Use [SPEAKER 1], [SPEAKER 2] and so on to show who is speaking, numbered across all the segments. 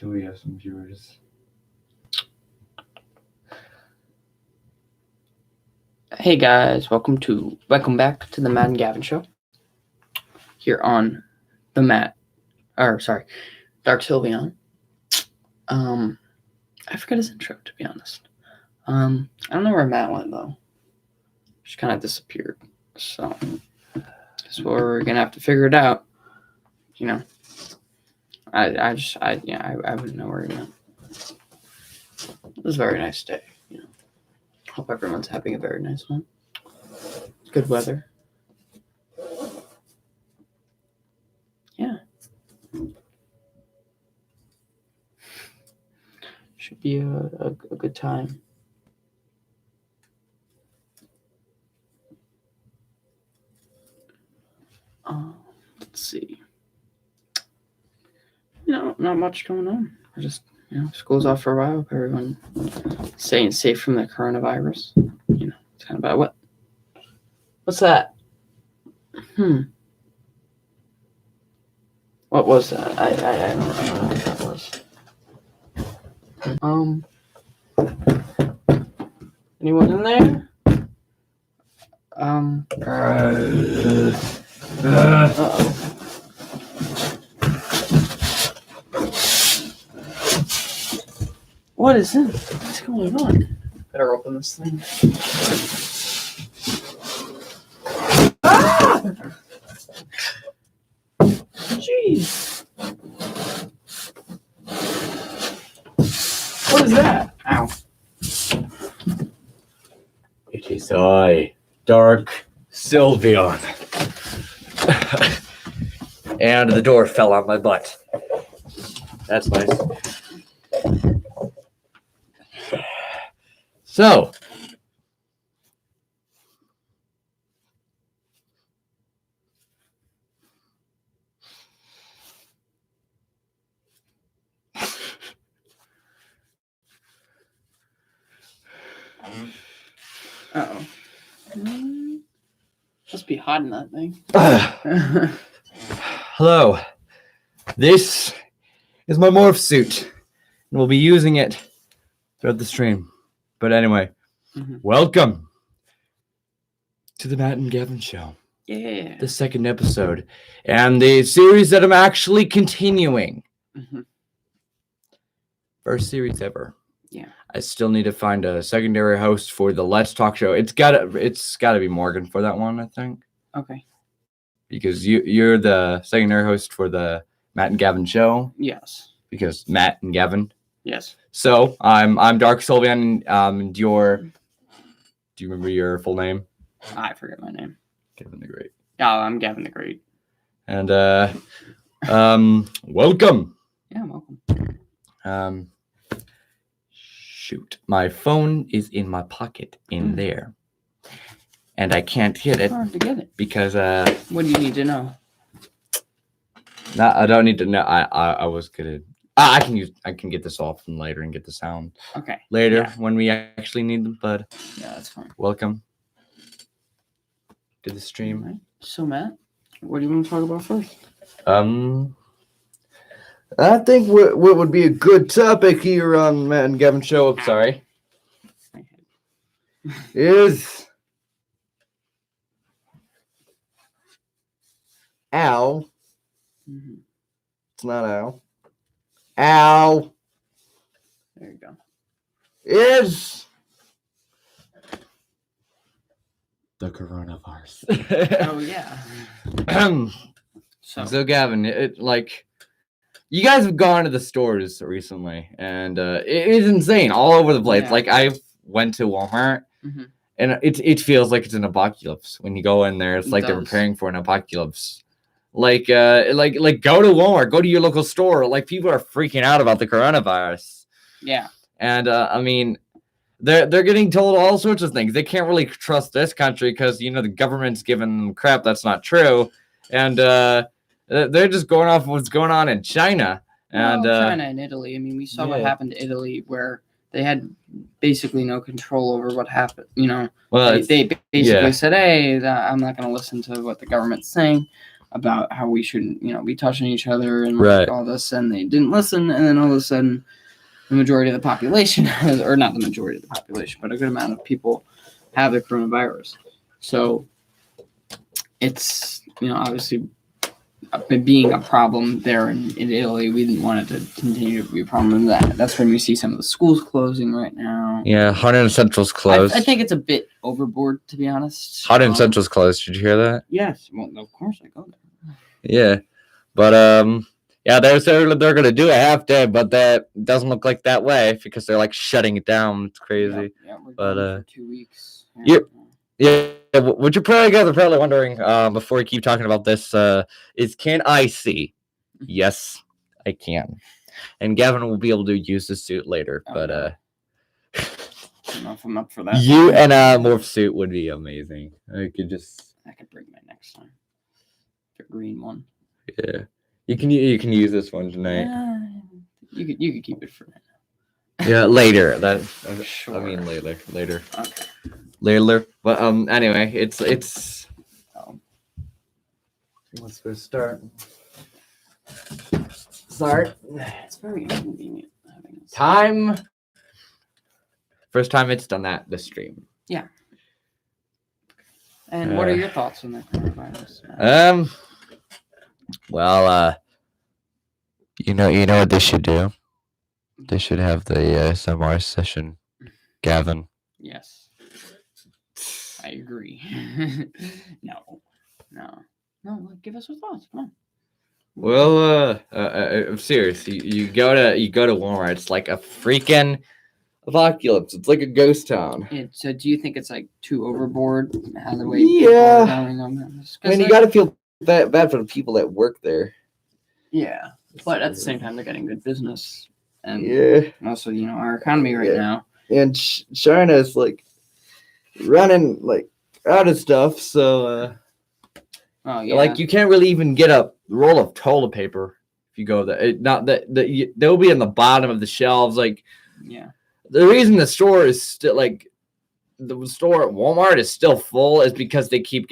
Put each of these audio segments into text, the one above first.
[SPEAKER 1] till we have some viewers.
[SPEAKER 2] Hey guys, welcome back to the Matt and Gavin show. Here on the Dark Sylveon. I forgot his intro, to be honest. I don't know where Matt went though. Just kind of disappeared. So guess we're gonna have to figure it out. You know, I wouldn't know where he went. It was a very nice day. You know, hope everyone's having a very nice one. Good weather. Yeah. Should be a good time. Let's see. Not much going on. I just, school's off for a while. Hope everyone staying safe from the coronavirus. It's kind of about what's that? What was that? I don't remember what that was. Anyone in there? Uh-oh. What is it? What's going on? Better open this thing. Ah! Jeez. What is that? Ow.
[SPEAKER 1] It is I, Dark Sylveon. And the door fell on my butt. That's nice. So,
[SPEAKER 2] Uh-oh. Must be hot in that thing.
[SPEAKER 1] hello. This is my morph suit, and we'll be using it throughout the stream. But anyway, Welcome to the Matt and Gavin show.
[SPEAKER 2] Yeah.
[SPEAKER 1] The second episode, and the series that I'm actually continuing. First series ever.
[SPEAKER 2] Yeah.
[SPEAKER 1] I still need to find a secondary host for the Let's Talk show. It's gotta be Morgan for that one, I think.
[SPEAKER 2] Okay.
[SPEAKER 1] Because you're the secondary host for the Matt and Gavin show.
[SPEAKER 2] Yes.
[SPEAKER 1] Because Matt and Gavin.
[SPEAKER 2] Yes.
[SPEAKER 1] So I'm Dark Sylveon. And do you remember your full name?
[SPEAKER 2] I forget my name.
[SPEAKER 1] Gavin the Great.
[SPEAKER 2] Oh, I'm Gavin the Great.
[SPEAKER 1] And welcome.
[SPEAKER 2] Yeah, welcome.
[SPEAKER 1] Shoot, my phone is in my pocket in there, and I can't get it.
[SPEAKER 2] It's hard to get it
[SPEAKER 1] because
[SPEAKER 2] what do you need to know?
[SPEAKER 1] No, I don't need to know. I was gonna. I can get this off and later and get the sound.
[SPEAKER 2] Okay.
[SPEAKER 1] Later when we actually need them, but
[SPEAKER 2] yeah, that's fine.
[SPEAKER 1] Welcome to the stream.
[SPEAKER 2] Right. So Matt, what do you want to talk about first?
[SPEAKER 1] I think what would be a good topic here on Matt and Gavin show. Sorry. Is ow. It's not ow. Ow.
[SPEAKER 2] There you go.
[SPEAKER 1] Is the coronavirus.
[SPEAKER 2] Oh yeah.
[SPEAKER 1] So Gavin, you guys have gone to the stores recently, and it is insane all over the place.
[SPEAKER 2] Yeah.
[SPEAKER 1] Like I went to Walmart, and it feels like it's an apocalypse when you go in there. It's like they're preparing for an apocalypse. Like go to Walmart, go to your local store. Like people are freaking out about the coronavirus.
[SPEAKER 2] Yeah.
[SPEAKER 1] And I mean, they're getting told all sorts of things. They can't really trust this country because the government's giving them crap that's not true, and they're just going off what's going on in China. And
[SPEAKER 2] China and Italy. I mean, we saw what happened to Italy, where they had basically no control over what happened. Well, they basically said, "Hey, I'm not going to listen to what the government's saying." about how we shouldn't, be touching each other and like all this, and they didn't listen, and then all of a sudden, the majority of the population, or not the majority of the population, but a good amount of people have the coronavirus. So it's, obviously being a problem there in Italy. We didn't want it to continue to be a problem. That's when we see some of the schools closing right now.
[SPEAKER 1] Yeah, Hardin Central's closed.
[SPEAKER 2] I think it's a bit overboard, to be honest.
[SPEAKER 1] Hardin Central's closed. Did you hear that?
[SPEAKER 2] Yes. Well, of course I go there.
[SPEAKER 1] Yeah, but yeah, they're gonna do a half day, but that doesn't look like that way because they're like shutting it down. It's crazy.
[SPEAKER 2] Yeah, we're for 2 weeks.
[SPEAKER 1] Yeah. What you probably wondering before we keep talking about this is, can I see? Yes, I can, and Gavin will be able to use the suit later. I don't
[SPEAKER 2] know if I'm up for that.
[SPEAKER 1] You and a morph suit would be amazing. I could
[SPEAKER 2] bring my next time. The green one.
[SPEAKER 1] Yeah, you can use this one tonight.
[SPEAKER 2] You could keep it for now.
[SPEAKER 1] Yeah, later.
[SPEAKER 2] Sure.
[SPEAKER 1] I mean later.
[SPEAKER 2] Okay.
[SPEAKER 1] Later. But anyway, it's let's go start.
[SPEAKER 2] It's very inconvenient having this.
[SPEAKER 1] Time. First time it's done this stream.
[SPEAKER 2] Yeah. And what are your thoughts on the coronavirus?
[SPEAKER 1] Well, you know what they should do? They should have the ASMR session, Gavin.
[SPEAKER 2] Yes. I agree. No. Give us your thoughts. Come on.
[SPEAKER 1] Well, I'm serious. You go to Walmart. It's like a freaking apocalypse. It's like a ghost town.
[SPEAKER 2] So, do you think it's like too overboard?
[SPEAKER 1] Yeah. I mean, you got to feel bad for the people that work there.
[SPEAKER 2] Yeah, but at the same time, they're getting good business,
[SPEAKER 1] and
[SPEAKER 2] also, our economy right now.
[SPEAKER 1] And China is like running like out of stuff, so like you can't really even get a roll of toilet paper if you go there. They'll be in the bottom of the shelves. Like, the reason the store is still like the store at Walmart is still full is because they keep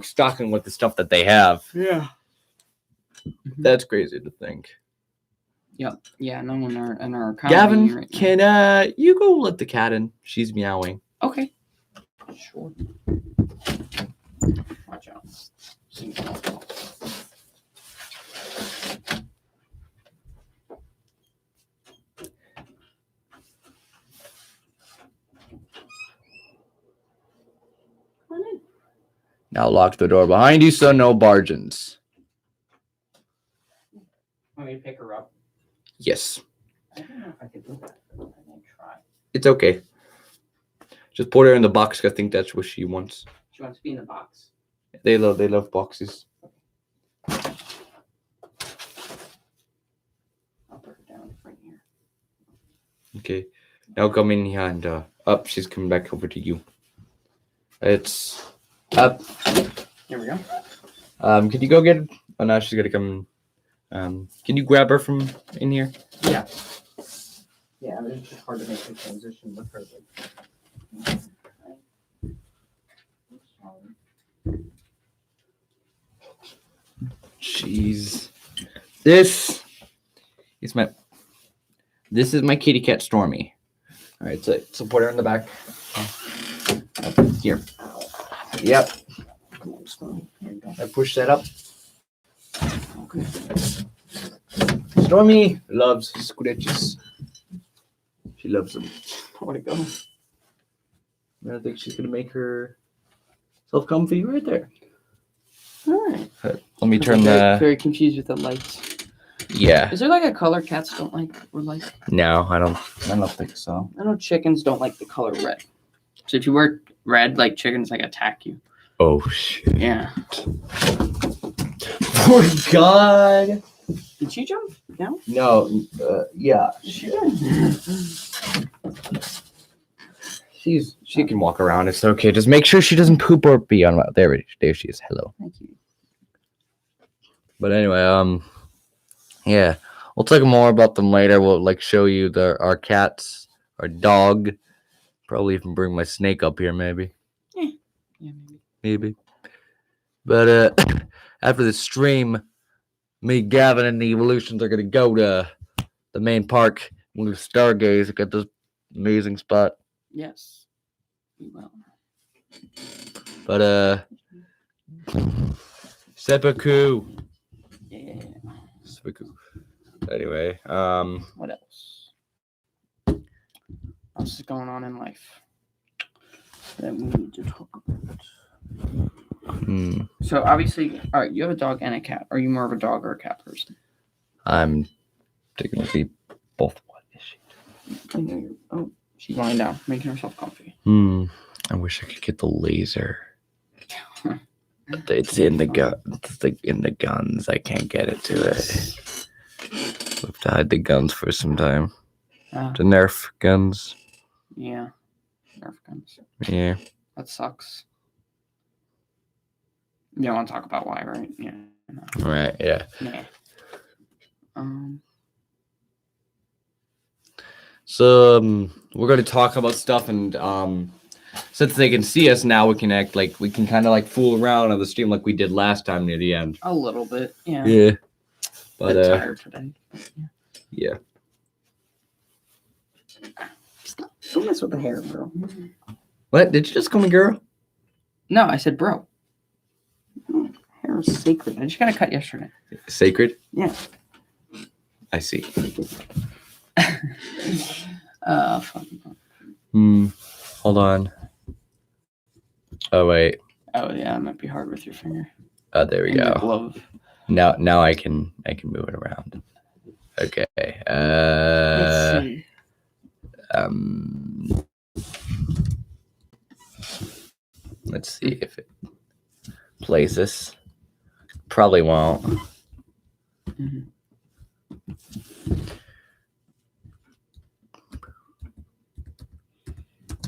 [SPEAKER 1] stocking with the stuff that they have.
[SPEAKER 2] Yeah,
[SPEAKER 1] that's crazy to think.
[SPEAKER 2] Yep. Yeah. No, in our economy.
[SPEAKER 1] Gavin,
[SPEAKER 2] right
[SPEAKER 1] can you go let the cat in? She's meowing.
[SPEAKER 2] Okay. Sure. Watch out. Come on in.
[SPEAKER 1] Now lock the door behind you so no bargains.
[SPEAKER 2] Want me to pick her up?
[SPEAKER 1] Yes.
[SPEAKER 2] I don't know if I could do that. I might try.
[SPEAKER 1] It's okay. Just put her in the box. I think that's what she wants.
[SPEAKER 2] She wants to be in the box.
[SPEAKER 1] They love boxes.
[SPEAKER 2] I'll put her down right here.
[SPEAKER 1] Okay. Now come in here and up. She's coming back over to you. It's up.
[SPEAKER 2] Here we go.
[SPEAKER 1] Can you go get it? Oh, now she's gonna come. Can you grab her from in here?
[SPEAKER 2] Yeah. Yeah, it's just hard to make the transition with her.
[SPEAKER 1] Jeez. This is my kitty cat Stormy. All right, so put her in the back. Here. Yep. I push that up.
[SPEAKER 2] Okay.
[SPEAKER 1] Stormy loves scratches. She loves them.
[SPEAKER 2] Where'd it go?
[SPEAKER 1] I think she's gonna make herself comfy right there.
[SPEAKER 2] All right.
[SPEAKER 1] Let me turn
[SPEAKER 2] very confused with the lights.
[SPEAKER 1] Yeah.
[SPEAKER 2] Is there like a color cats don't like or like?
[SPEAKER 1] No, I don't think so.
[SPEAKER 2] I know chickens don't like the color red. So if you wear red, like chickens like attack you.
[SPEAKER 1] Oh shit.
[SPEAKER 2] Yeah.
[SPEAKER 1] Oh God.
[SPEAKER 2] Did she jump down?
[SPEAKER 1] No. Yeah.
[SPEAKER 2] She did.
[SPEAKER 1] She can walk around. It's okay. Just make sure she doesn't poop or pee on. There she is. Hello.
[SPEAKER 2] Thank you.
[SPEAKER 1] But anyway, yeah, we'll talk more about them later. We'll like show you our cats, our dog. Probably even bring my snake up here, maybe.
[SPEAKER 2] Yeah, maybe.
[SPEAKER 1] But after this stream, me, Gavin, and the Evolutions are gonna go to the main park. We'll stargaze at this amazing spot.
[SPEAKER 2] Yes, we will.
[SPEAKER 1] But seppuku.
[SPEAKER 2] Yeah.
[SPEAKER 1] Seppuku. Anyway,
[SPEAKER 2] what else? What else is going on in life that we need to talk about? So obviously, all right, you have a dog and a cat. Are you more of a dog or a cat person?
[SPEAKER 1] I'm technically both. What is she?
[SPEAKER 2] Oh, she's lying down, making herself comfy.
[SPEAKER 1] I wish I could get the laser. It's in the gun. It's like in the guns. I can't get it to it. We have to hide the guns for some time. The Nerf guns.
[SPEAKER 2] Yeah, Nerf guns.
[SPEAKER 1] Yeah.
[SPEAKER 2] That sucks. You don't want to talk about why, right? Yeah. No.
[SPEAKER 1] Right. Yeah.
[SPEAKER 2] Yeah.
[SPEAKER 1] So we're going to talk about stuff, and since they can see us now, we can act like we can kind of like fool around on the stream like we did last time near the end.
[SPEAKER 2] A little bit, yeah.
[SPEAKER 1] Yeah. But
[SPEAKER 2] tired today.
[SPEAKER 1] Yeah.
[SPEAKER 2] Don't mess with the hair, bro.
[SPEAKER 1] What? Did you just call me girl?
[SPEAKER 2] No, I said bro. Hair is sacred. I just got a cut yesterday.
[SPEAKER 1] Sacred?
[SPEAKER 2] Yeah.
[SPEAKER 1] I see.
[SPEAKER 2] Fun.
[SPEAKER 1] Hold on. Oh wait.
[SPEAKER 2] Oh yeah, it might be hard with your finger.
[SPEAKER 1] Oh, there we go.
[SPEAKER 2] Glove.
[SPEAKER 1] Now I can move it around. Okay.
[SPEAKER 2] Let's see.
[SPEAKER 1] Let's see if it plays this. Probably won't.
[SPEAKER 2] Mm-hmm.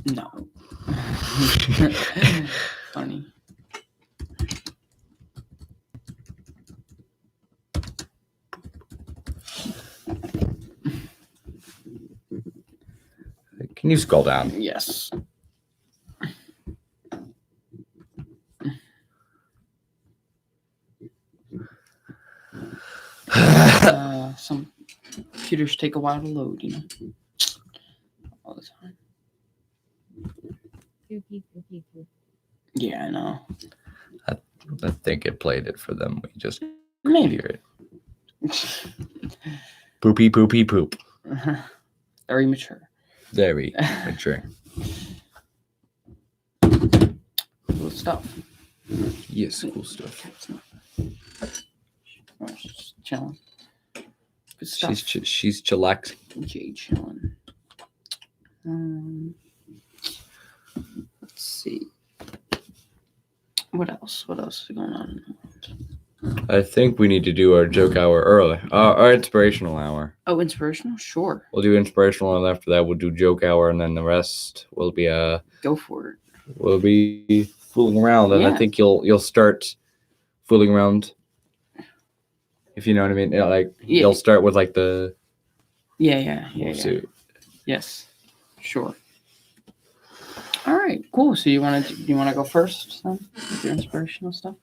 [SPEAKER 2] No. Funny.
[SPEAKER 1] Can you scroll down?
[SPEAKER 2] Yes. Some computers take a while to load, you know. All the time. Yeah, I know.
[SPEAKER 1] I think it played it for them. We just
[SPEAKER 2] maybe
[SPEAKER 1] hear it. Poopy poopy poop.
[SPEAKER 2] Very mature.
[SPEAKER 1] Very mature.
[SPEAKER 2] Cool stuff.
[SPEAKER 1] Yes, cool stuff.
[SPEAKER 2] Oh, she's chilling. Good stuff.
[SPEAKER 1] She's chillaxing.
[SPEAKER 2] Jay chilling. Let's see. What else? What else is going on in the world?
[SPEAKER 1] I think we need to do our joke hour early. Our inspirational hour.
[SPEAKER 2] Oh, inspirational? Sure.
[SPEAKER 1] We'll do inspirational, and after that, we'll do joke hour, and then the rest will be
[SPEAKER 2] Go for it.
[SPEAKER 1] We'll be fooling around, and I think you'll start fooling around. If you know what I mean, you'll start with like the.
[SPEAKER 2] Yeah. Yes. Sure. All right, cool. So you want to go first then with your inspirational stuff?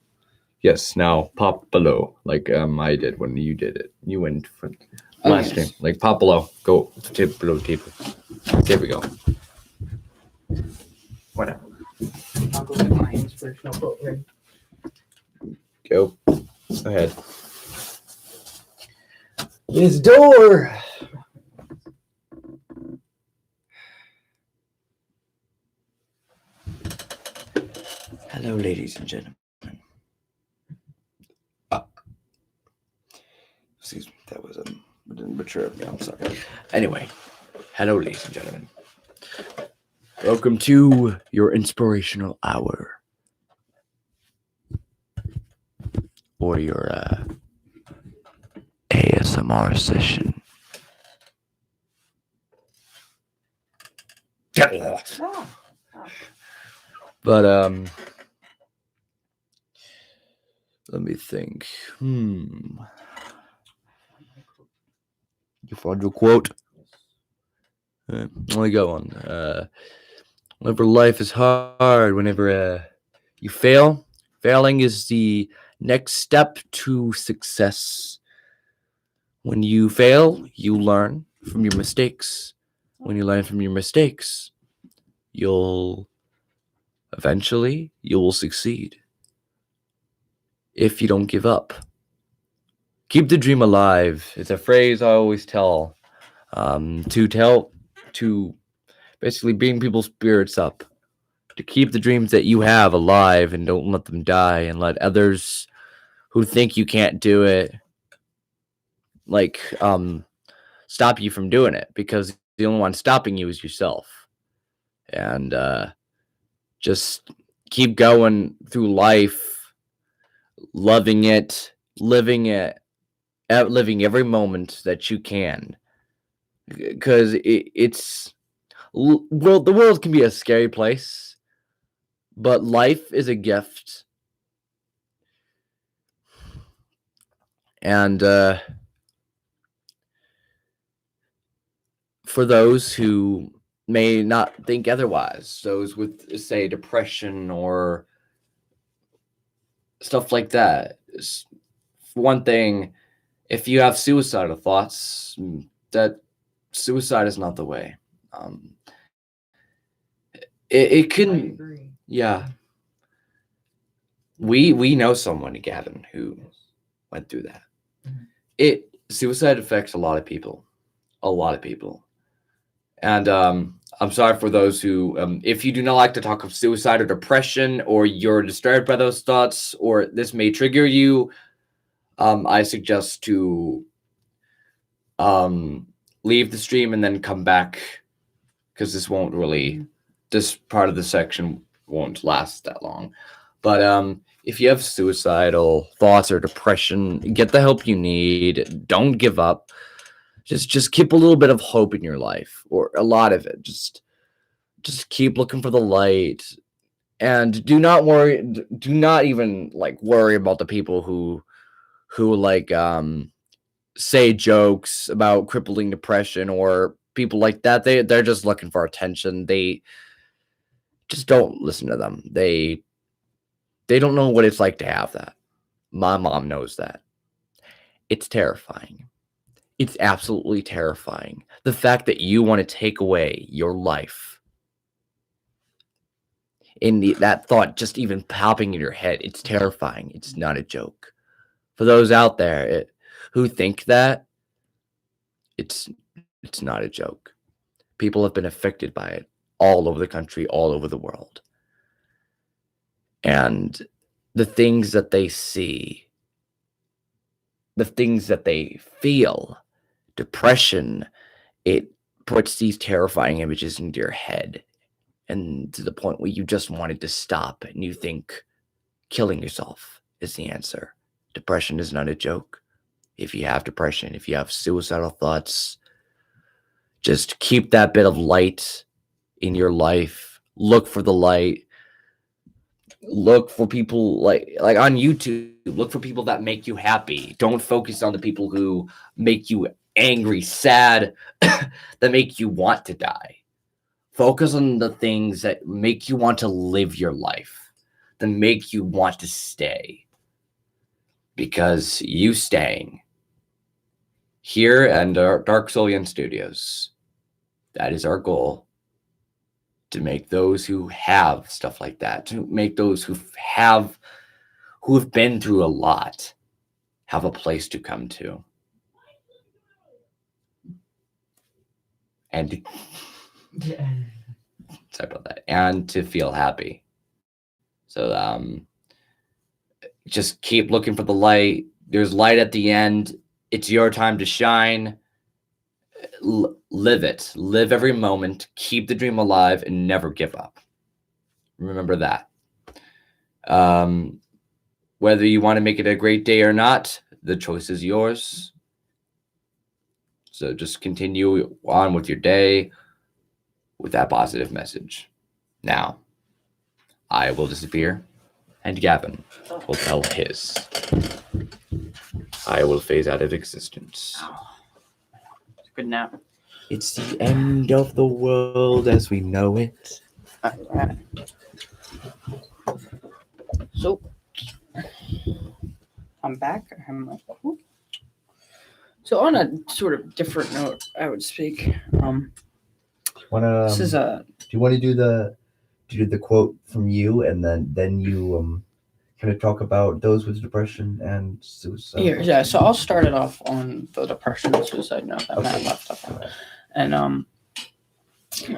[SPEAKER 1] Yes. Now pop below, like I did when you did it. You went for last stream. Like pop below. Go tip below table. There we go.
[SPEAKER 2] Whatever. I'll go get my inspirational quote ready.
[SPEAKER 1] Go ahead. His door. Hello, ladies and gentlemen. Excuse me, that was didn't mature of me. I'm sorry. Anyway, hello, ladies and gentlemen. Welcome to your inspirational hour, or your ASMR session. But let me think. You found your quote? Only got one. Whenever life is hard, whenever you fail, failing is the
[SPEAKER 3] Next step to success. When you fail, you learn from your mistakes. When you learn from your mistakes, you'll succeed. If you don't give up. Keep the dream alive. It's a phrase I always tell. To basically bring people's spirits up. To keep the dreams that you have alive and don't let them die, and let others who think you can't do it stop you from doing it, because the only one stopping you is yourself. And just keep going through life, loving it, living every moment that you can, because the world can be a scary place, but life is a gift. And for those who may not think otherwise, those with, say, depression or stuff like that, one thing, if you have suicidal thoughts, that suicide is not the way. It can, yeah. We know someone, Gavin, who went through that. Suicide affects a lot of people, and I'm sorry for those who, if you do not like to talk of suicide or depression, or you're disturbed by those thoughts, or this may trigger you, I suggest to leave the stream and then come back, because this part of the section won't last that long. But if you have suicidal thoughts or depression, get the help you need. Don't give up. Just keep a little bit of hope in your life, or a lot of it. Just keep looking for the light, and do not worry. Do not even worry about the people who say jokes about crippling depression, or people like that. They're just looking for attention. They just don't listen to them. They don't know what it's like to have that. My mom knows that. It's terrifying. It's absolutely terrifying. The fact that you want to take away your life. That thought just even popping in your head, it's terrifying. It's not a joke. For those out there who think that, it's not a joke. People have been affected by it all over the country, all over the world. And the things that they see, the things that they feel, depression, it puts these terrifying images into your head, and to the point where you just wanted to stop, and you think killing yourself is the answer. Depression is not a joke. If you have depression, if you have suicidal thoughts, just keep that bit of light in your life. Look for the light. Look for people like on YouTube. Look for people that make you happy. Don't focus on the people who make you angry, sad, that make you want to die. Focus on the things that make you want to live your life, that make you want to stay. Because you staying here at Dark Solian Studios, that is our goal. To make those who have stuff like that, to make those who have been through a lot, have a place to come to. And sorry about that. And to feel happy. So just keep looking for the light. There's light at the end. It's your time to shine. Live it. Live every moment. Keep the dream alive and never give up. Remember that. Whether you want to make it a great day or not, the choice is yours. So just continue on with your day with that positive message. Now, I will disappear, and Gavin will tell his. I will phase out of existence.
[SPEAKER 2] Good nap.
[SPEAKER 3] It's the end of the world as we know it.
[SPEAKER 2] All right. So I'm back. I'm like, whoop. So on a sort of different note, I would speak. This is a.
[SPEAKER 3] Do you want to do the quote from you, and then you kind of talk about those with depression and suicide?
[SPEAKER 2] Yeah. So I'll start it off on the depression and suicide note that Matt left off on, and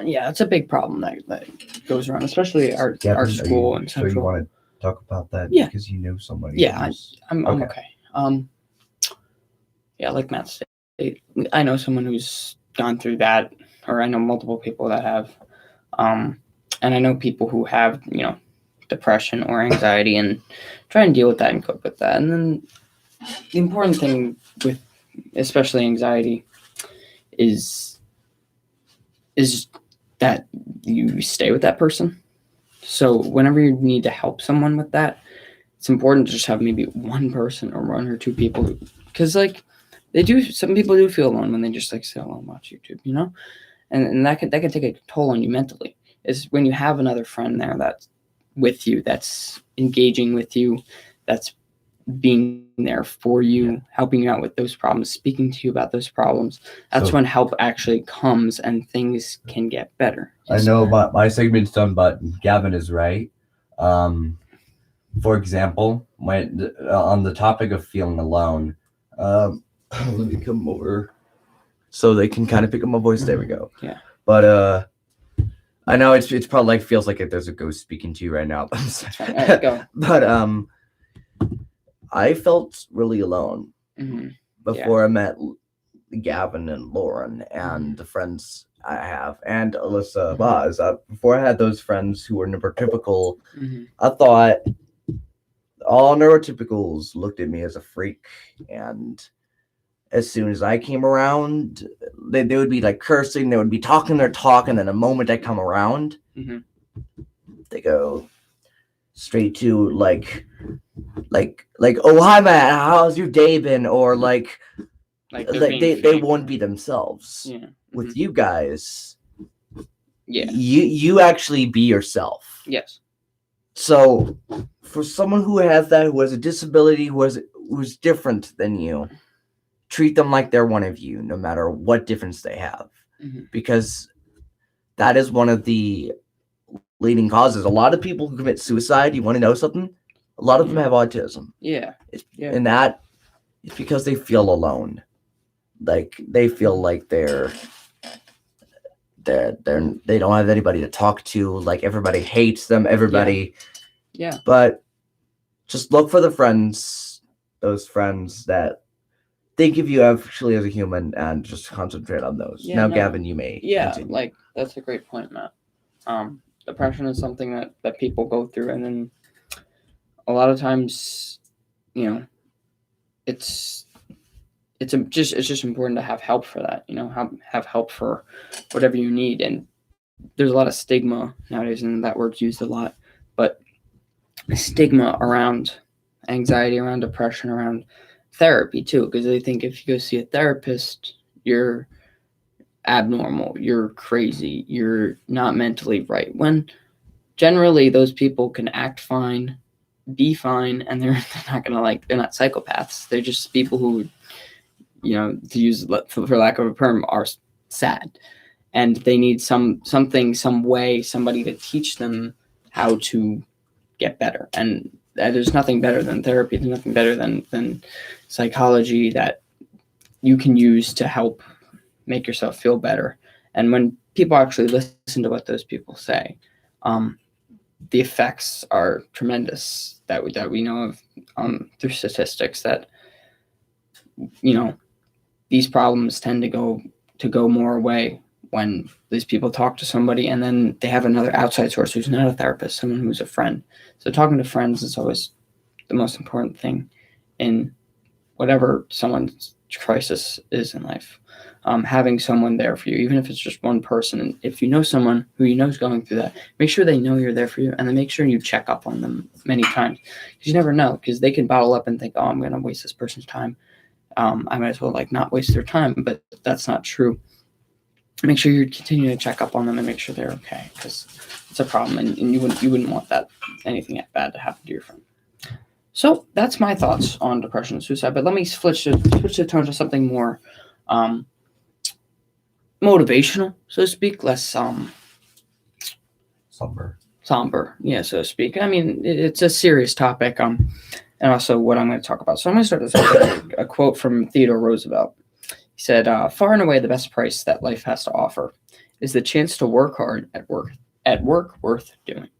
[SPEAKER 2] yeah, it's a big problem that goes around, especially our school and Central.
[SPEAKER 3] So you want to talk about that?
[SPEAKER 2] Yeah.
[SPEAKER 3] Because you know somebody.
[SPEAKER 2] Yeah, I'm okay. Yeah, like Matt said, I know someone who's gone through that, or I know multiple people that have, and I know people who have, depression or anxiety and try and deal with that and cope with that. And then the important thing with especially anxiety is that you stay with that person. So whenever you need to help someone with that, it's important to just have maybe one person or one or two people, because some people do feel alone when they just sit alone and watch YouTube, and that can take a toll on you mentally. Is when you have another friend there that's with you, that's engaging with you, that's being there for you, helping you out with those problems, speaking to you about those problems. That's when help actually comes and things can get better.
[SPEAKER 3] I know my segment's done, but Gavin is right. For example, on the topic of feeling alone, let me come over so they can kind of pick up my voice. There we go.
[SPEAKER 2] Yeah.
[SPEAKER 3] But I know it's probably feels like there's a ghost speaking to you right now.
[SPEAKER 2] Right, go.
[SPEAKER 3] But I felt really alone before I met Gavin and Lauren and the friends I have, and Alyssa Baz. Before I had those friends who were neurotypical, I thought all neurotypicals looked at me as a freak, and as soon as I came around, they would be cursing, they would be talking their talk, and then the moment I come around, they go straight to like, oh hi Matt, how's your day been? Or they won't be themselves.
[SPEAKER 2] Yeah.
[SPEAKER 3] With you guys,
[SPEAKER 2] yeah,
[SPEAKER 3] you actually be yourself.
[SPEAKER 2] Yes.
[SPEAKER 3] So for someone who has a disability, who's different than you, treat them like they're one of you, no matter what difference they have, because that is one of the leading causes. A lot of people who commit suicide, you want to know something? A lot of them have autism.
[SPEAKER 2] Yeah.
[SPEAKER 3] And that is because they feel alone. They feel like they don't have anybody to talk to. Everybody hates them. Everybody.
[SPEAKER 2] Yeah.
[SPEAKER 3] But just look for those friends that think of you actually as a human, and just concentrate on those. Gavin, you may.
[SPEAKER 2] Yeah,
[SPEAKER 3] continue.
[SPEAKER 2] That's a great point, Matt. Depression is something that people go through, and then a lot of times, it's just important to have help for that. Have help for whatever you need. And there's a lot of stigma nowadays, and that word's used a lot, but stigma around anxiety, around depression, around therapy too, because they think if you go see a therapist, you're abnormal, you're crazy, you're not mentally right, when generally those people can act fine, be fine, and they're not gonna they're not psychopaths. They're just people who, to use for lack of a term, are sad, and they need something, some way, somebody to teach them how to get better. And there's nothing better than therapy. There's nothing better than psychology that you can use to help make yourself feel better. And when people actually listen to what those people say, the effects are tremendous that we know of through statistics, that these problems tend to go more away when these people talk to somebody, and then they have another outside source who's not a therapist, someone who's a friend. So talking to friends is always the most important thing in whatever someone's crisis is in life. Having someone there for you, even if it's just one person. And if you know someone who you know is going through that, make sure they know you're there for you, and then make sure you check up on them many times, because you never know, because they can bottle up and think, oh, I'm going to waste this person's time. I might as well not waste their time, but that's not true. Make sure you continue to check up on them and make sure they're okay, because it's a problem, and you wouldn't want anything that bad to happen to your friend. So that's my thoughts on depression and suicide. But let me switch the tone to something more motivational, so to speak, less somber, yeah, so to speak. I mean, it's a serious topic, and also what I'm going to talk about. So I'm going to start this with a quote from Theodore Roosevelt. He said, "Far and away the best price that life has to offer is the chance to work hard at work worth doing."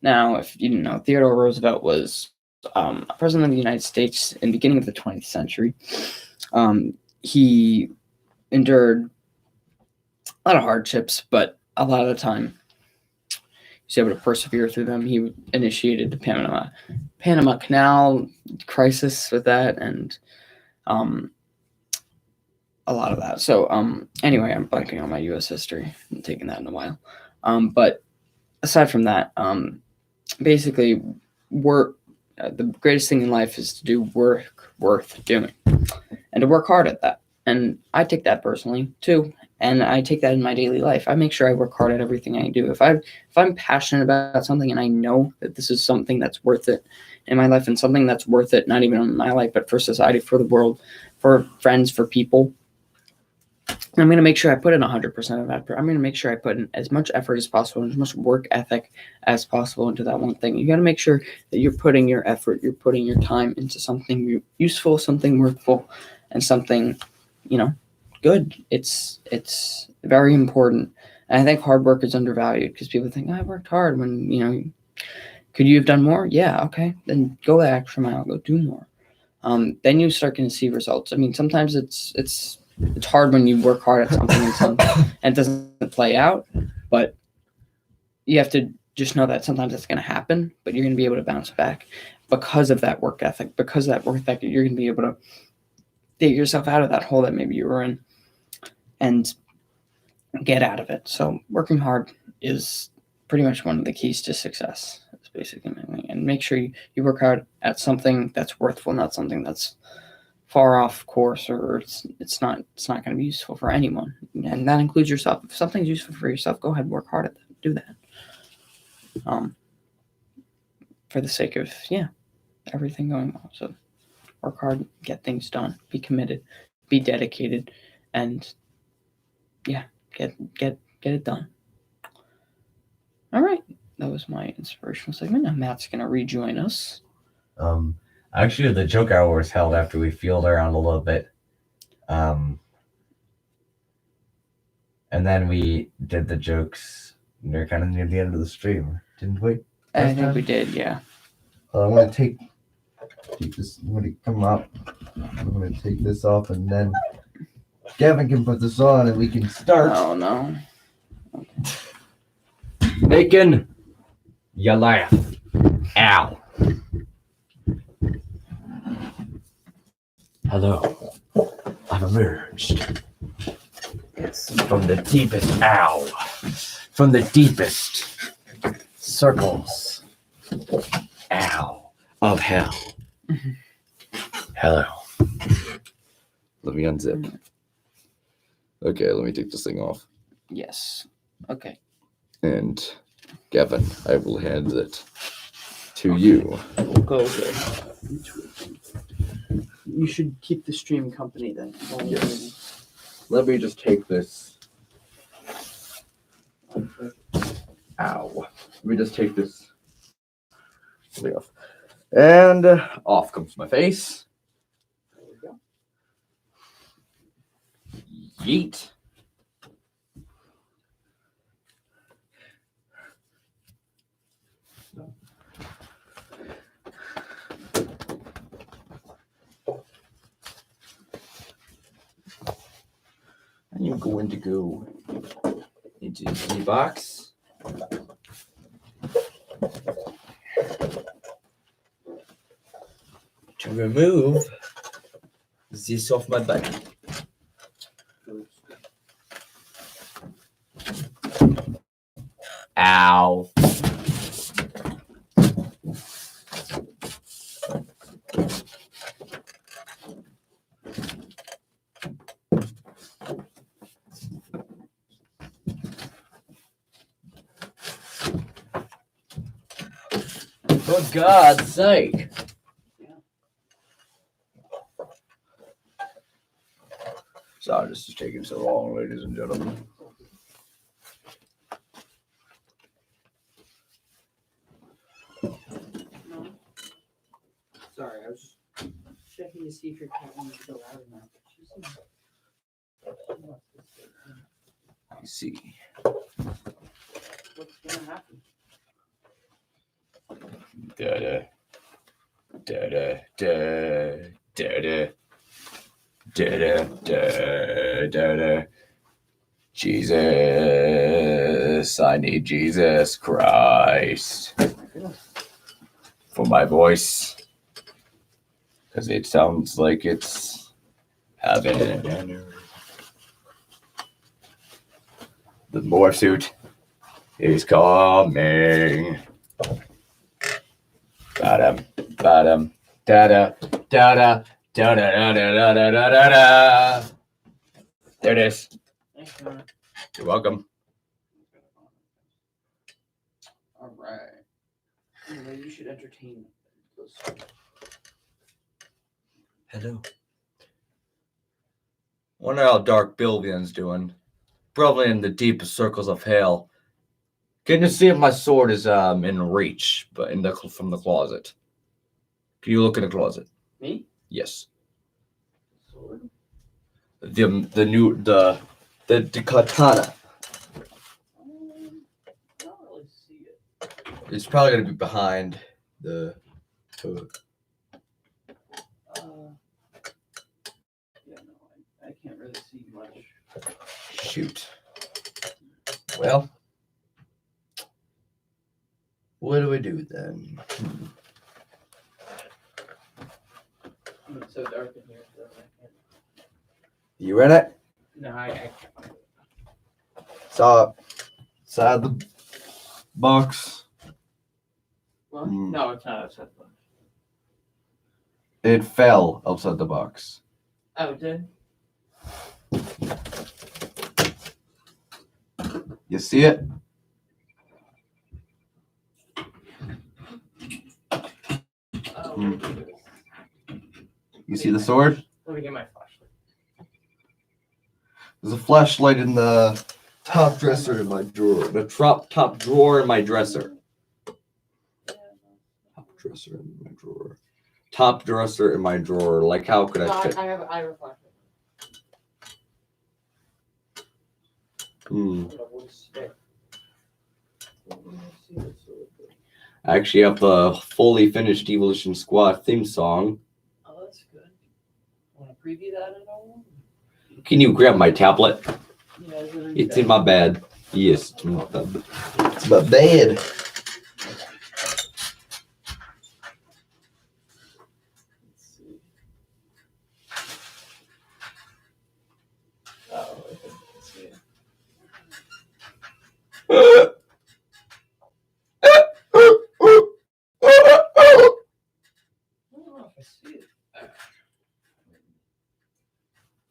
[SPEAKER 2] Now, if you didn't know, Theodore Roosevelt was president of the United States in the beginning of the 20th century. He endured a lot of hardships, but a lot of the time he was able to persevere through them. He initiated the Panama Canal crisis with that, and a lot of that. So anyway, I'm blanking on my U.S. history. I'm taking that in a while. But aside from that, basically, work. The greatest thing in life is to do work worth doing, and to work hard at that. And I take that personally too, and I take that in my daily life. I make sure I work hard at everything I do. If I'm passionate about something and I know that this is something that's worth it in my life, and something that's worth it not even in my life but for society, for the world, for friends, for people, I'm going to make sure I put in 100% of effort. I'm going to make sure I put in as much effort as possible and as much work ethic as possible into that one thing. You got to make sure that you're putting your effort, you're putting your time into something useful, something worthful, and something, good. It's very important. And I think hard work is undervalued because people think, I worked hard when, could you have done more? Yeah. Okay. Then go the extra mile, go do more. Then you start going to see results. I mean, sometimes it's hard when you work hard at something and it doesn't play out, but you have to just know that sometimes it's going to happen, but you're going to be able to bounce back because of that work ethic. Because of that work ethic, you're going to be able to dig yourself out of that hole that maybe you were in and get out of it. So working hard is pretty much one of the keys to success. That's basically my thing. And make sure you work hard at something that's worthful, not something that's far off course, or it's not going to be useful for anyone, and that includes yourself. If something's useful for yourself, go ahead, work hard at that, do that, for the sake of everything going well. So work hard, get things done, be committed, be dedicated, and get it done. All right, that was my inspirational segment. Now Matt's gonna rejoin us.
[SPEAKER 1] Actually, the joke hour was held after we feeled around a little bit. And then we did the jokes near the end of the stream, didn't we?
[SPEAKER 2] I think we did, yeah.
[SPEAKER 1] I'm going to take this. I'm going to come up. I'm going to take this off, and then Gavin can put this on, and we can start.
[SPEAKER 2] Oh, no.
[SPEAKER 1] Okay. Making you laugh. Ow. Hello. I've emerged. It's from the deepest from the deepest circles of hell. Hello. Let me unzip. Okay, let me take this thing off.
[SPEAKER 2] Yes. Okay.
[SPEAKER 1] And Gavin, I will hand it to you.
[SPEAKER 2] Okay. You should keep the stream company then.
[SPEAKER 1] Yes. Let me just take this. Ow. Let me just take this off. And off comes my face. There we go. Yeet. And you're going to go into the box. To remove this off my body. Ow. For God's sake. Sorry, this is taking so long, ladies and gentlemen.
[SPEAKER 2] No. Sorry, I was just checking to see if your cat wanted to go out or not.
[SPEAKER 1] I see.
[SPEAKER 2] What's gonna happen?
[SPEAKER 1] Da-da. Da-da. Da-da. Da-da. Da-da. Da-da. Jesus, I need Jesus Christ for my voice, because it sounds like it's heaven. The morph suit is coming. Ba-dum, ba-dum, da-da, da-da, da-da-da-da-da-da-da-da. There it is.
[SPEAKER 2] Thanks, man.
[SPEAKER 1] You're welcome.
[SPEAKER 2] All right. Anyway, you should entertain those.
[SPEAKER 1] Hello. Wonder how Dark Bilvian's doing. Probably in the deepest circles of hell. Can you see if my sword is in reach, but from the closet? Can you look in the closet?
[SPEAKER 2] Me?
[SPEAKER 1] Yes.
[SPEAKER 2] Sword?
[SPEAKER 1] The katana.
[SPEAKER 2] I don't really see it.
[SPEAKER 1] It's probably gonna be behind the hook.
[SPEAKER 2] Yeah, no, I can't really see much.
[SPEAKER 1] Shoot. Well, what do we do then?
[SPEAKER 2] It's so dark in here. So I can't.
[SPEAKER 1] You in it?
[SPEAKER 2] No, I can't find it.
[SPEAKER 1] Inside the box.
[SPEAKER 2] What? No, it's not outside the box.
[SPEAKER 1] It fell outside the box.
[SPEAKER 2] Oh, it did?
[SPEAKER 1] You see it?
[SPEAKER 2] Oh,
[SPEAKER 1] You see the sword?
[SPEAKER 2] Let me get my flashlight.
[SPEAKER 1] There's a flashlight in the top dresser in my drawer. The top drawer in my dresser. Top dresser in my drawer. Top dresser in my drawer. Like, how could I fit?
[SPEAKER 2] I have a flashlight.
[SPEAKER 1] I actually have the fully finished Evolution Squad theme song.
[SPEAKER 2] Oh, that's good. Want to preview that at all?
[SPEAKER 1] Can you grab my tablet?
[SPEAKER 2] Yeah,
[SPEAKER 1] It's in my bed. Yes, it's my bed. It's my bed.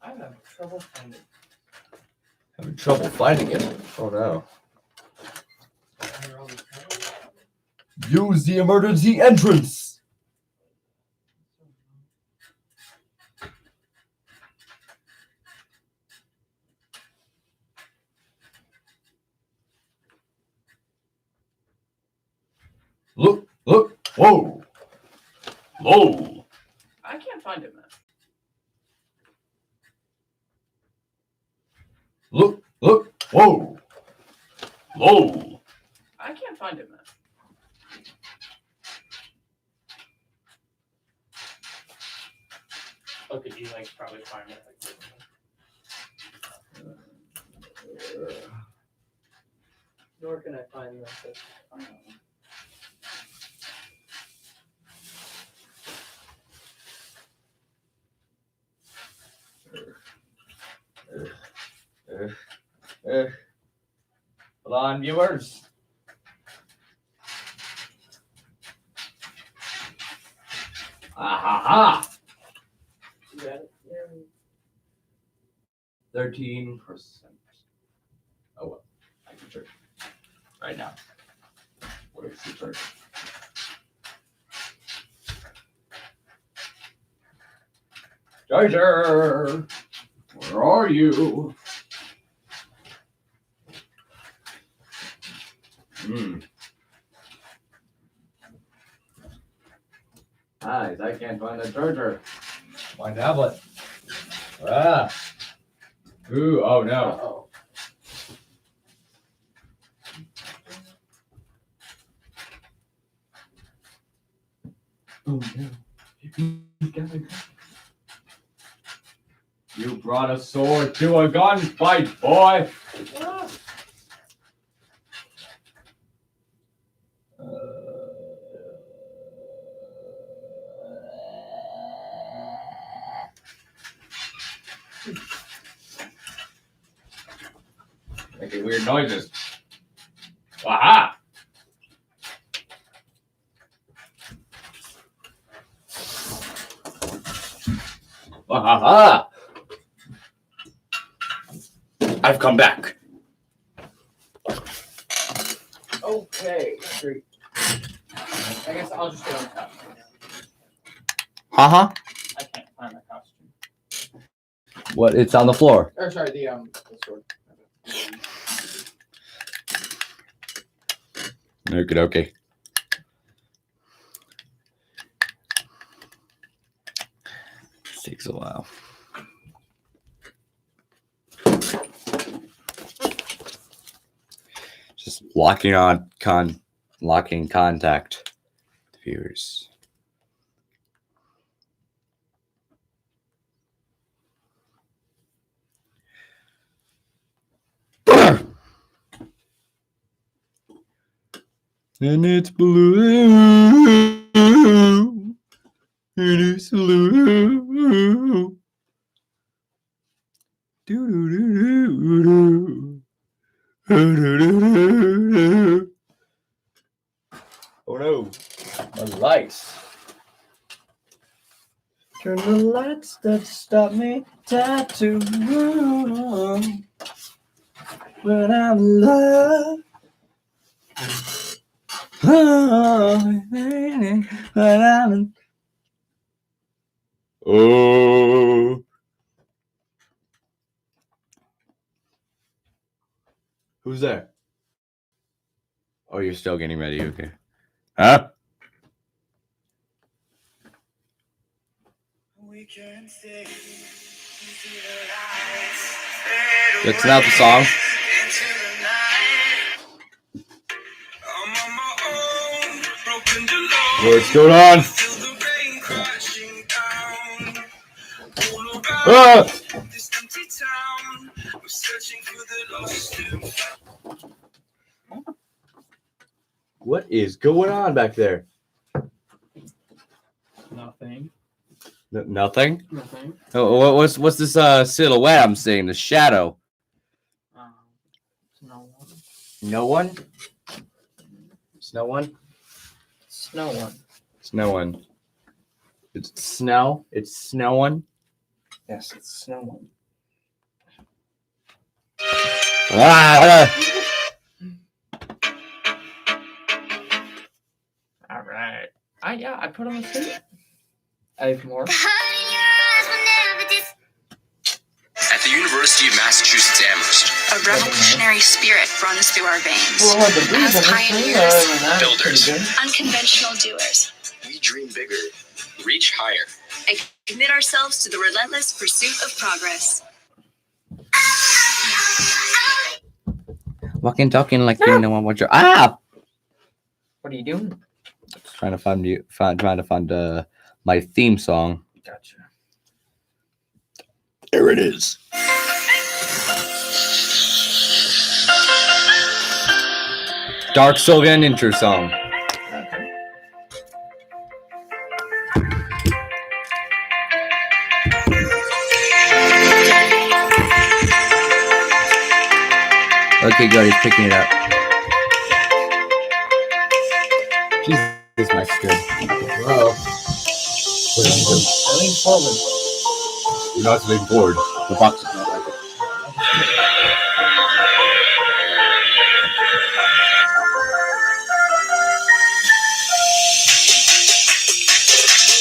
[SPEAKER 2] I'm having trouble finding it.
[SPEAKER 1] Having trouble finding it. Oh no. Use the emergency entrance. Look, whoa. Whoa.
[SPEAKER 2] I can't find it, man.
[SPEAKER 1] Look, whoa. Whoa.
[SPEAKER 2] I can't find it, man. Okay, you like probably find it like this. Nor can I find this.
[SPEAKER 1] Hold on, viewers. Ha!
[SPEAKER 2] You got it? Yeah.
[SPEAKER 1] 13%. Oh well, I can search right now. Where's the search? Charger. Where are you? Guys, I can't find the charger. My tablet. Ah. Ooh, oh no.
[SPEAKER 2] Uh-oh.
[SPEAKER 1] Oh no. You brought a sword to a gunfight, boy. Making weird noises. Aha! Aha! I've come back.
[SPEAKER 2] Okay, great. I guess I'll just get on the costume now.
[SPEAKER 3] Haha.
[SPEAKER 2] I can't find my costume.
[SPEAKER 3] What? It's on the floor.
[SPEAKER 2] Or sorry, the sword.
[SPEAKER 3] Okay. This takes a while. Just locking contact. Viewers. And it's blue. And it's blue. Oh no, my lights. Turn the lights that stop me tattoo when I'm in love. When I'm in... Oh. Who's there? Oh, you're still getting ready. Okay. Huh? That's not the song. What's going on? Ah! What is going on back there?
[SPEAKER 2] Nothing.
[SPEAKER 3] Nothing?
[SPEAKER 2] Nothing.
[SPEAKER 3] Oh, what's this silhouette I'm seeing? The shadow.
[SPEAKER 2] No one.
[SPEAKER 3] No one? It's no one?
[SPEAKER 2] It's no one.
[SPEAKER 3] It's no one. It's snow? It's snow one?
[SPEAKER 2] Yes, it's no one. All right. I put on the suit. I have more.
[SPEAKER 4] At the University of Massachusetts Amherst,
[SPEAKER 5] a revolutionary spirit runs through our veins. As pioneers,
[SPEAKER 4] builders,
[SPEAKER 5] unconventional doers,
[SPEAKER 4] we dream bigger, reach higher,
[SPEAKER 5] and commit ourselves to the relentless pursuit of progress.
[SPEAKER 3] Walking, talking like you know what you're. Ah!
[SPEAKER 2] What are you doing?
[SPEAKER 3] Trying to find my theme song.
[SPEAKER 2] Gotcha.
[SPEAKER 3] There it is. Dark Sylvan intro song. Okay, good. He's picking it up. Jesus, this mic's good.
[SPEAKER 1] Whoa.
[SPEAKER 2] I lean forward.
[SPEAKER 3] You're not leaning forward. The box is not like it.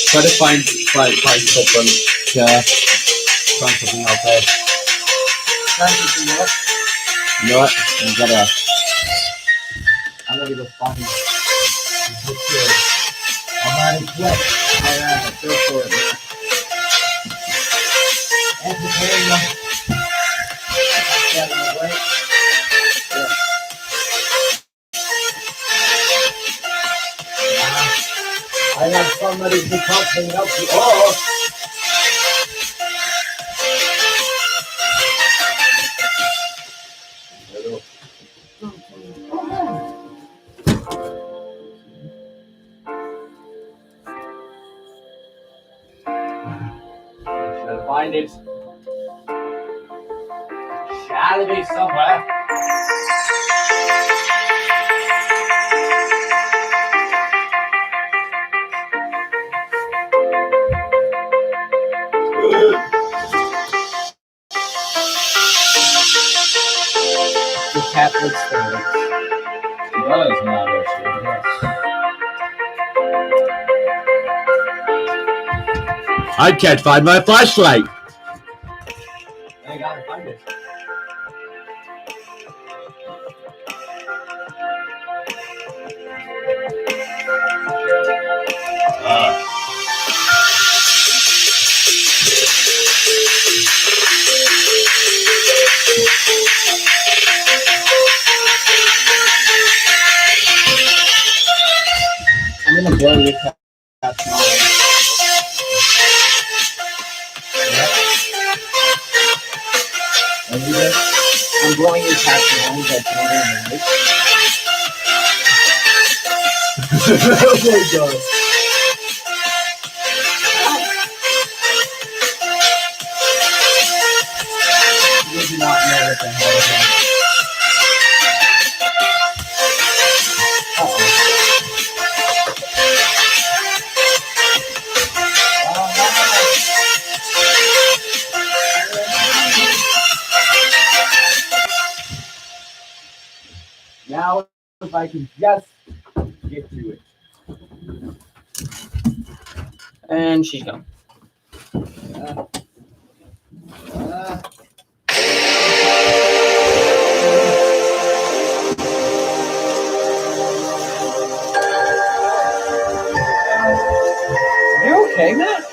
[SPEAKER 3] Try to find something. Yeah.
[SPEAKER 1] find something outside. You know what? I'm gonna go find this kid. I'm not in sweat. Alright, go for it, man. Entertainment. I have somebody to come and help you. Oh! Hello. Should find it. Shall be somewhere. The cat looks things. She does matter, she does. I can't find my flashlight. I gotta find it. I'm gonna blow your cat's mind. I'm blowing your cat's mind by turning on the light. Oh my god. You do not know what the hell is happening. Now, if I can just get to it.
[SPEAKER 2] And she's gone.
[SPEAKER 1] Are you okay, Matt?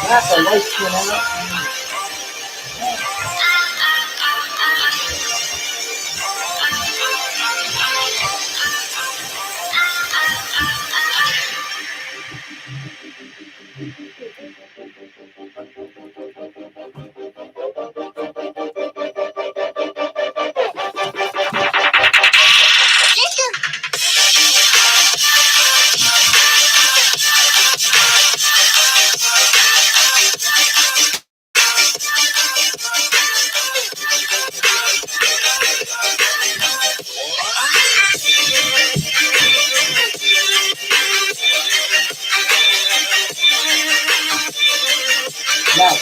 [SPEAKER 1] Matt, the lights went out. Now,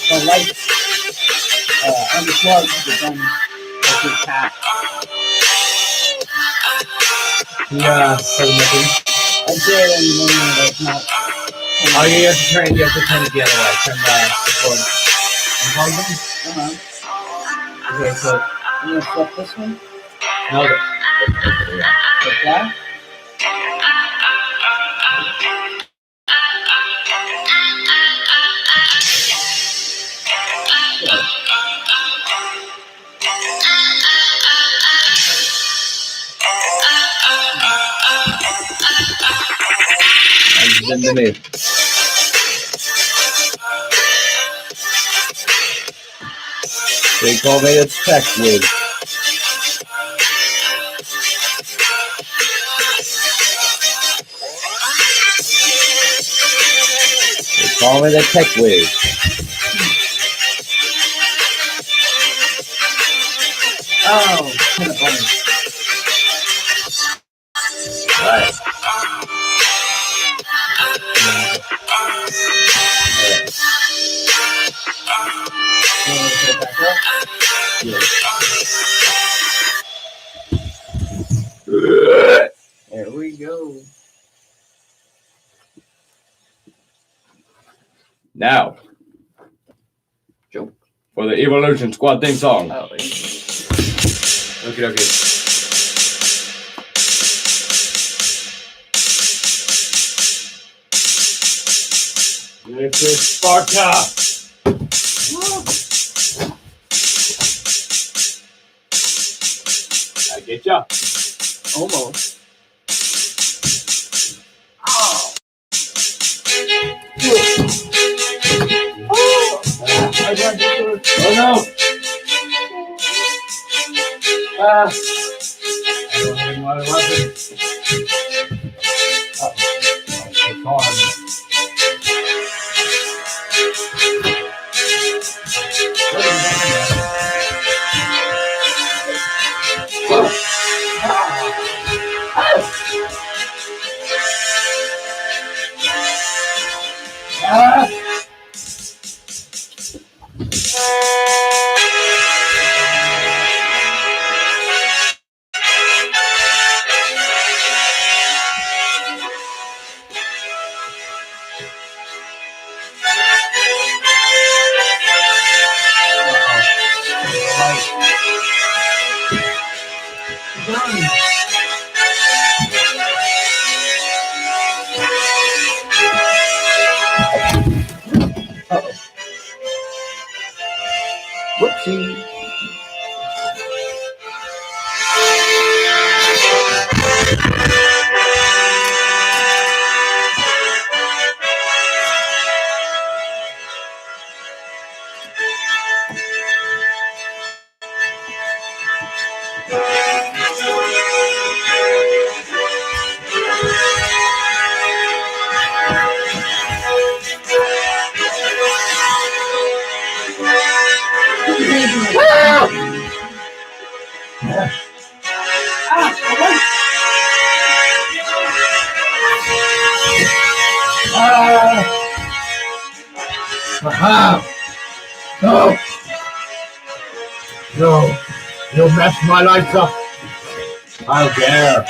[SPEAKER 1] the lights unplugged, but then there's your cat. Yeah, so nothing. I did, and then it's not. Oh, you have to turn it the other way. Turn the cord. Unplug them? Okay, so I'm gonna flip this one. No, like that. In the name. They call me a tech wig. They call me the tech wig.
[SPEAKER 2] Oh, peanut butter.
[SPEAKER 1] Right.
[SPEAKER 2] There we go.
[SPEAKER 1] Now,
[SPEAKER 2] Joke.
[SPEAKER 1] for the Evolution Squad theme song.
[SPEAKER 2] Oh,
[SPEAKER 1] Okay. This is Sparta. I get ya.
[SPEAKER 2] almost.
[SPEAKER 1] Oh no! I don't even want to weapon. It's hard.
[SPEAKER 2] Whoopsie.
[SPEAKER 1] No! No! You'll mess my life up! How dare!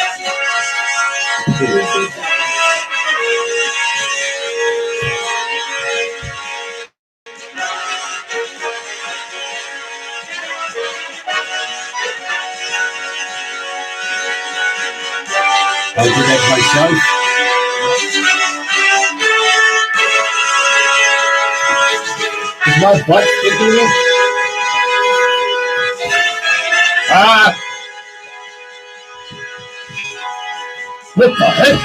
[SPEAKER 1] I'll do that myself. Is my butt sticking in? Ah! What the heck?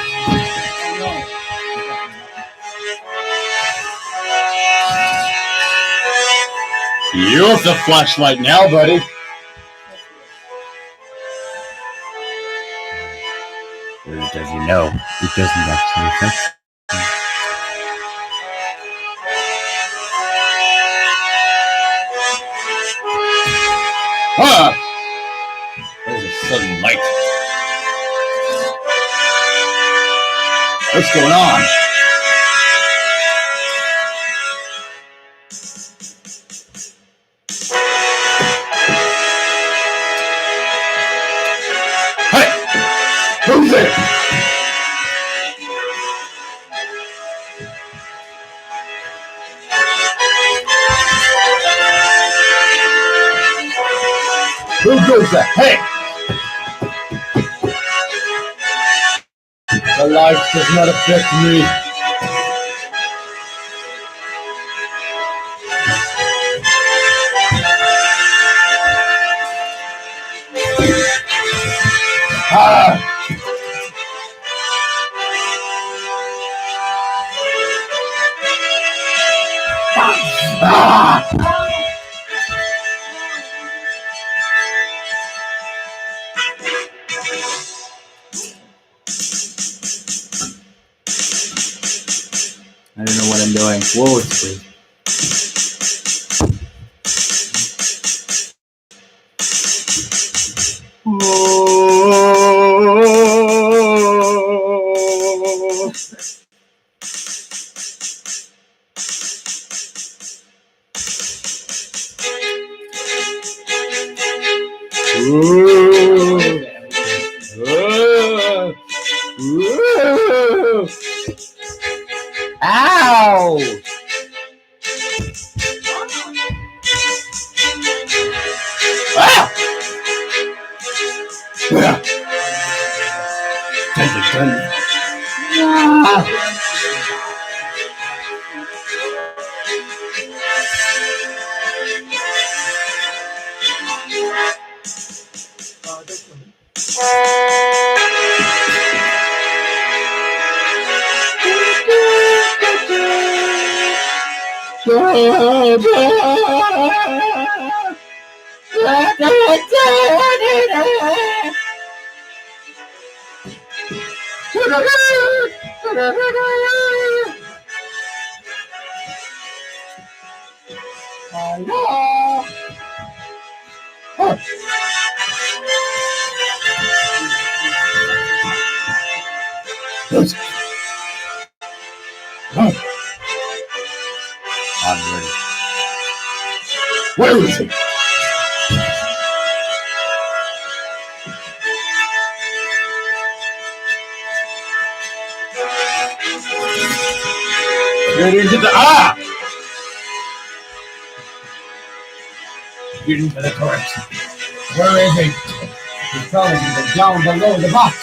[SPEAKER 1] You have the flashlight now, buddy.
[SPEAKER 3] As you know, it doesn't actually affect.
[SPEAKER 1] Ah! There's a sudden light. What's going on? Hey! Who's there? Who goes that? Hey! The light does not affect me. Ah! Ah! I don't know what I'm doing. Whoa, it's free.
[SPEAKER 3] Ow! Ah! I'm ready. Where is it? Get into the Get into the turret. Where is it? It's probably down below the box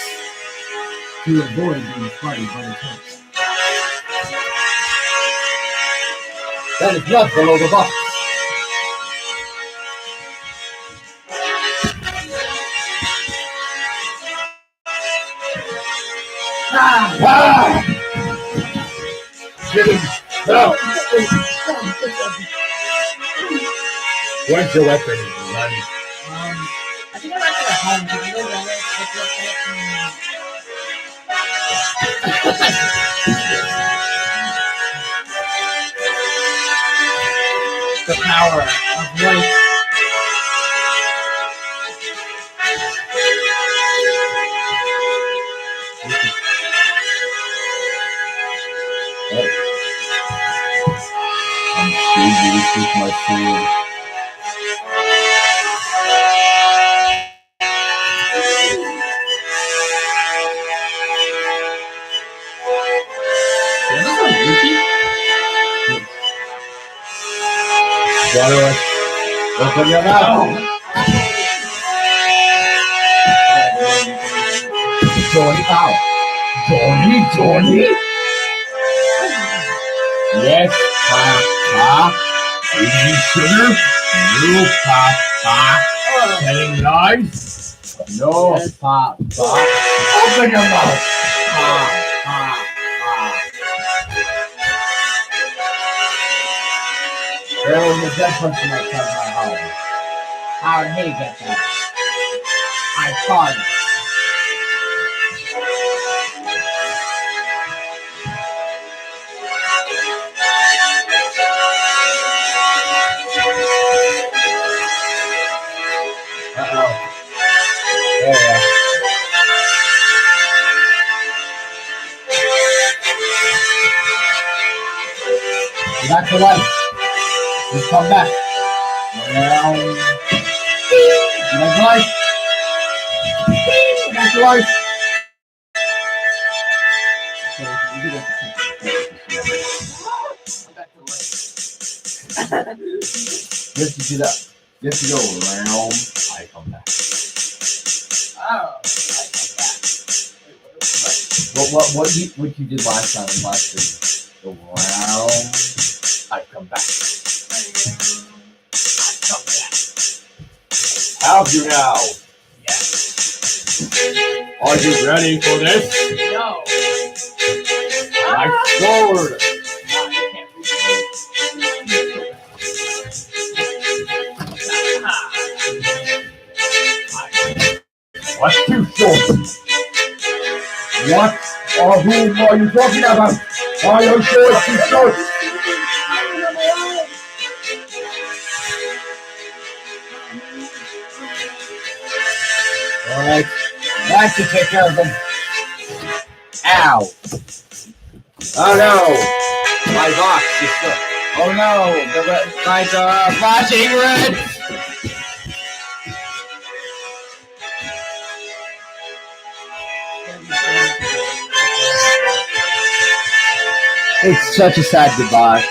[SPEAKER 3] to avoid being spotted by the turrets. That is not below the box. Get him! No! Where's your weapon, man?
[SPEAKER 6] I think I left it at home. Did you go run it? The power of light.
[SPEAKER 3] I'm too busy with my food. Open your mouth. Johnny out. Johnny? Yes, Papa. Eating sugar? No, Papa. Telling lies? No, Papa. Open your mouth. There was a dead person outside my house. How did he get there? I caught him. Uh-oh. There we are. Back to life. Just come back. Well, back to life. Back to life. Yes, you do that. Yes, you go around. I come back.
[SPEAKER 6] Oh, I come back.
[SPEAKER 3] What you did last time in last stream? Go around. I come back. Have you now?
[SPEAKER 6] Yes.
[SPEAKER 3] Are you ready for this?
[SPEAKER 6] No.
[SPEAKER 3] Like forward. What's too short? What or whom are you talking about? Are you sure it's too short?
[SPEAKER 1] Alright. That should take care of them. Ow. Oh no. My box is still. Oh no. The lights are flashing red. It's such a sad goodbye.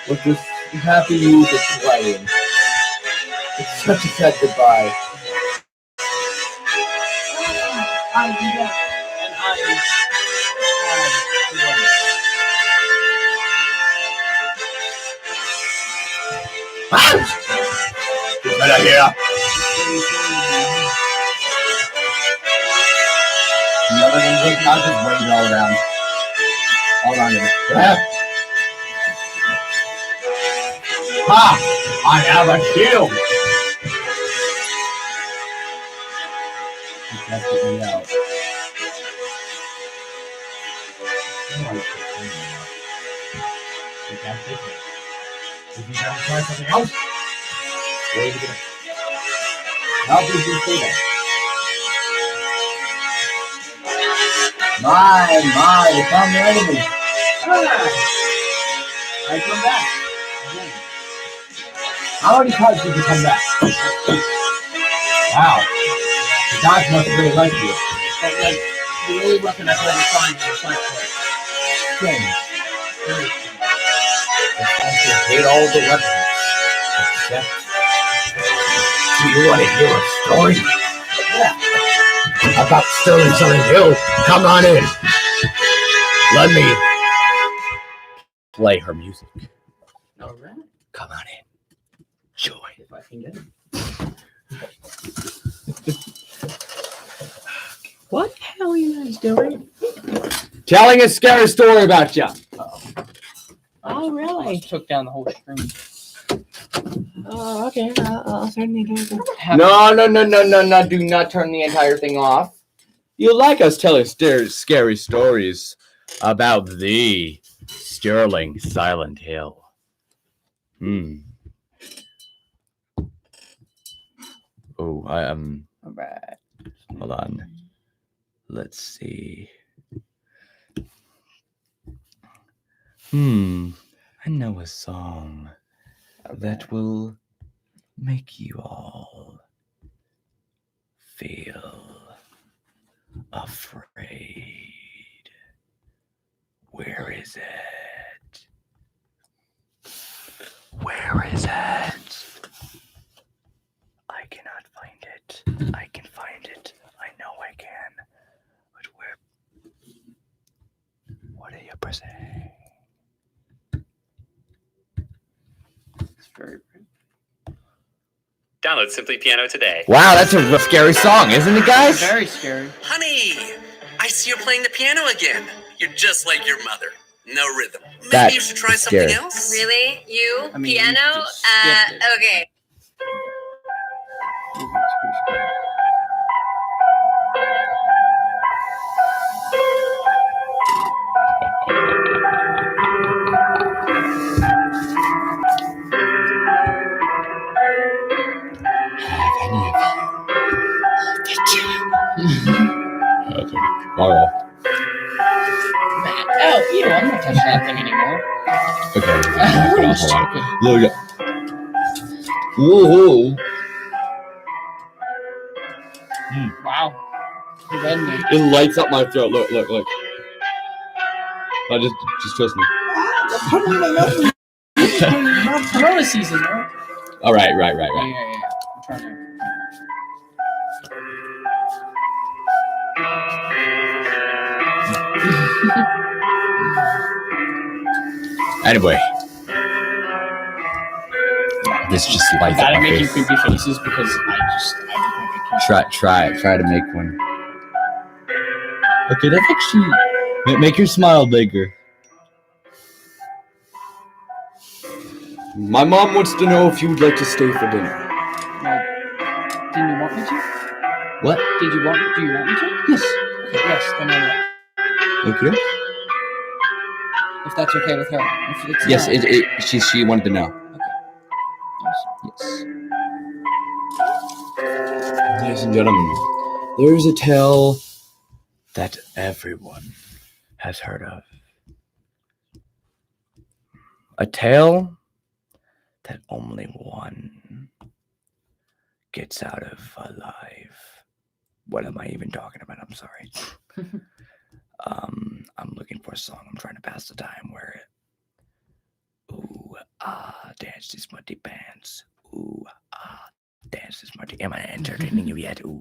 [SPEAKER 1] With this happy music playing. It's such a sad goodbye. Get out of here. Another one goes out just waiting all around. All around him. Ha! I have a shield! He tested me out. You can't take it. If you gotta try something else, where are you gonna? How did you say that? I found the enemy. I come back. How many times did you come back? Wow. The gods must really like you. But like, the only weapon I've ever found was like strange. Very strange. I hate all the weapons. Except. Do you want to hear a story? Yeah. About Sterling Southern Hill. Come on in. Let me play her music.
[SPEAKER 2] All right.
[SPEAKER 1] Come on in. Joy.
[SPEAKER 2] If I can get it. What the hell are you guys doing?
[SPEAKER 1] Telling a scary story about you.
[SPEAKER 2] Oh, really? Took down the whole screen. Oh, okay. I'll certainly do that.
[SPEAKER 1] No. Do not turn the entire thing off. You like us telling scary stories about the Sterling Silent Hill. Oh, I am.
[SPEAKER 2] All right.
[SPEAKER 1] Hold on. Let's see. I know a song that will make you all feel afraid. Where is it? Where is it? I cannot find it. I can find it. I know I can. But where? What are you saying?
[SPEAKER 2] It's very pretty.
[SPEAKER 7] Download Simply Piano today.
[SPEAKER 1] Wow, that's a scary song, isn't it, guys?
[SPEAKER 2] Very scary.
[SPEAKER 4] Honey, I see you're playing the piano again. You're just like your mother. No rhythm. Maybe
[SPEAKER 1] That
[SPEAKER 4] you should try
[SPEAKER 1] is
[SPEAKER 4] something
[SPEAKER 1] scary.
[SPEAKER 4] else.
[SPEAKER 5] Really? You?
[SPEAKER 2] I mean,
[SPEAKER 5] Piano?
[SPEAKER 2] you just skipped it.
[SPEAKER 5] Okay.
[SPEAKER 1] Alright.
[SPEAKER 2] Oh, you know, I'm not touching that thing anymore.
[SPEAKER 1] Okay.
[SPEAKER 2] I'm stupid.
[SPEAKER 1] Look. Whoa.
[SPEAKER 2] Wow. You read me.
[SPEAKER 1] It lights up my throat. Look. Oh, just trust me.
[SPEAKER 2] Corona season, right?
[SPEAKER 1] All right.
[SPEAKER 2] Yeah. I'm trying to.
[SPEAKER 1] Anyway, this just lights up
[SPEAKER 2] Gotta
[SPEAKER 1] my
[SPEAKER 2] make you
[SPEAKER 1] face.
[SPEAKER 2] creepy faces because I
[SPEAKER 1] Try to make one. Okay, that's actually make your smile bigger. My mom wants to know if you would like to stay for dinner.
[SPEAKER 2] Well, didn't you want me to?
[SPEAKER 1] What?
[SPEAKER 2] Do you want me to?
[SPEAKER 1] Yes.
[SPEAKER 2] Okay, yes, then I will.
[SPEAKER 1] Okay.
[SPEAKER 2] If that's okay with her. If it's
[SPEAKER 1] Yes,
[SPEAKER 2] not,
[SPEAKER 1] she wanted to know.
[SPEAKER 2] Awesome.
[SPEAKER 1] Yes.
[SPEAKER 3] Ladies and gentlemen, there's a tale that everyone has heard of. A tale that only one gets out of alive. What am I even talking about? I'm sorry. I'm looking for a song. I'm trying to pass the time where dance these muddy pants. Dance this muddy. Am I entertaining you yet? Ooh.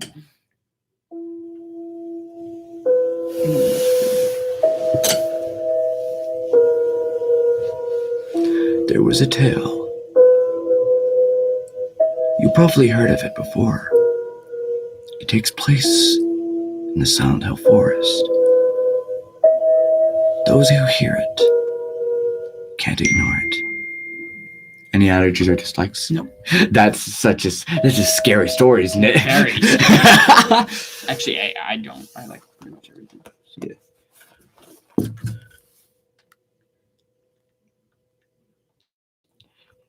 [SPEAKER 3] There was a tale. You probably heard of it before. It takes place in the Silent Hill Forest. Those who hear it can't ignore it. Any allergies or dislikes?
[SPEAKER 2] Nope.
[SPEAKER 3] That's a scary story, isn't it?
[SPEAKER 2] Very scary. Actually, I don't. I like pretty much everything.
[SPEAKER 3] Yeah.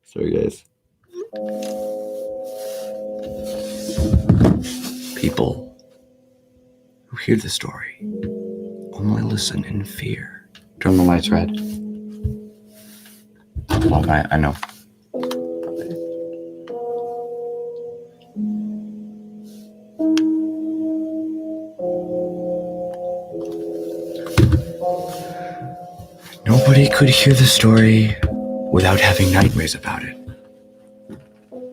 [SPEAKER 3] Sorry, guys. People who hear the story only listen in fear.
[SPEAKER 1] Turn the lights red. Well, I know.
[SPEAKER 3] Nobody could hear the story without having nightmares about it.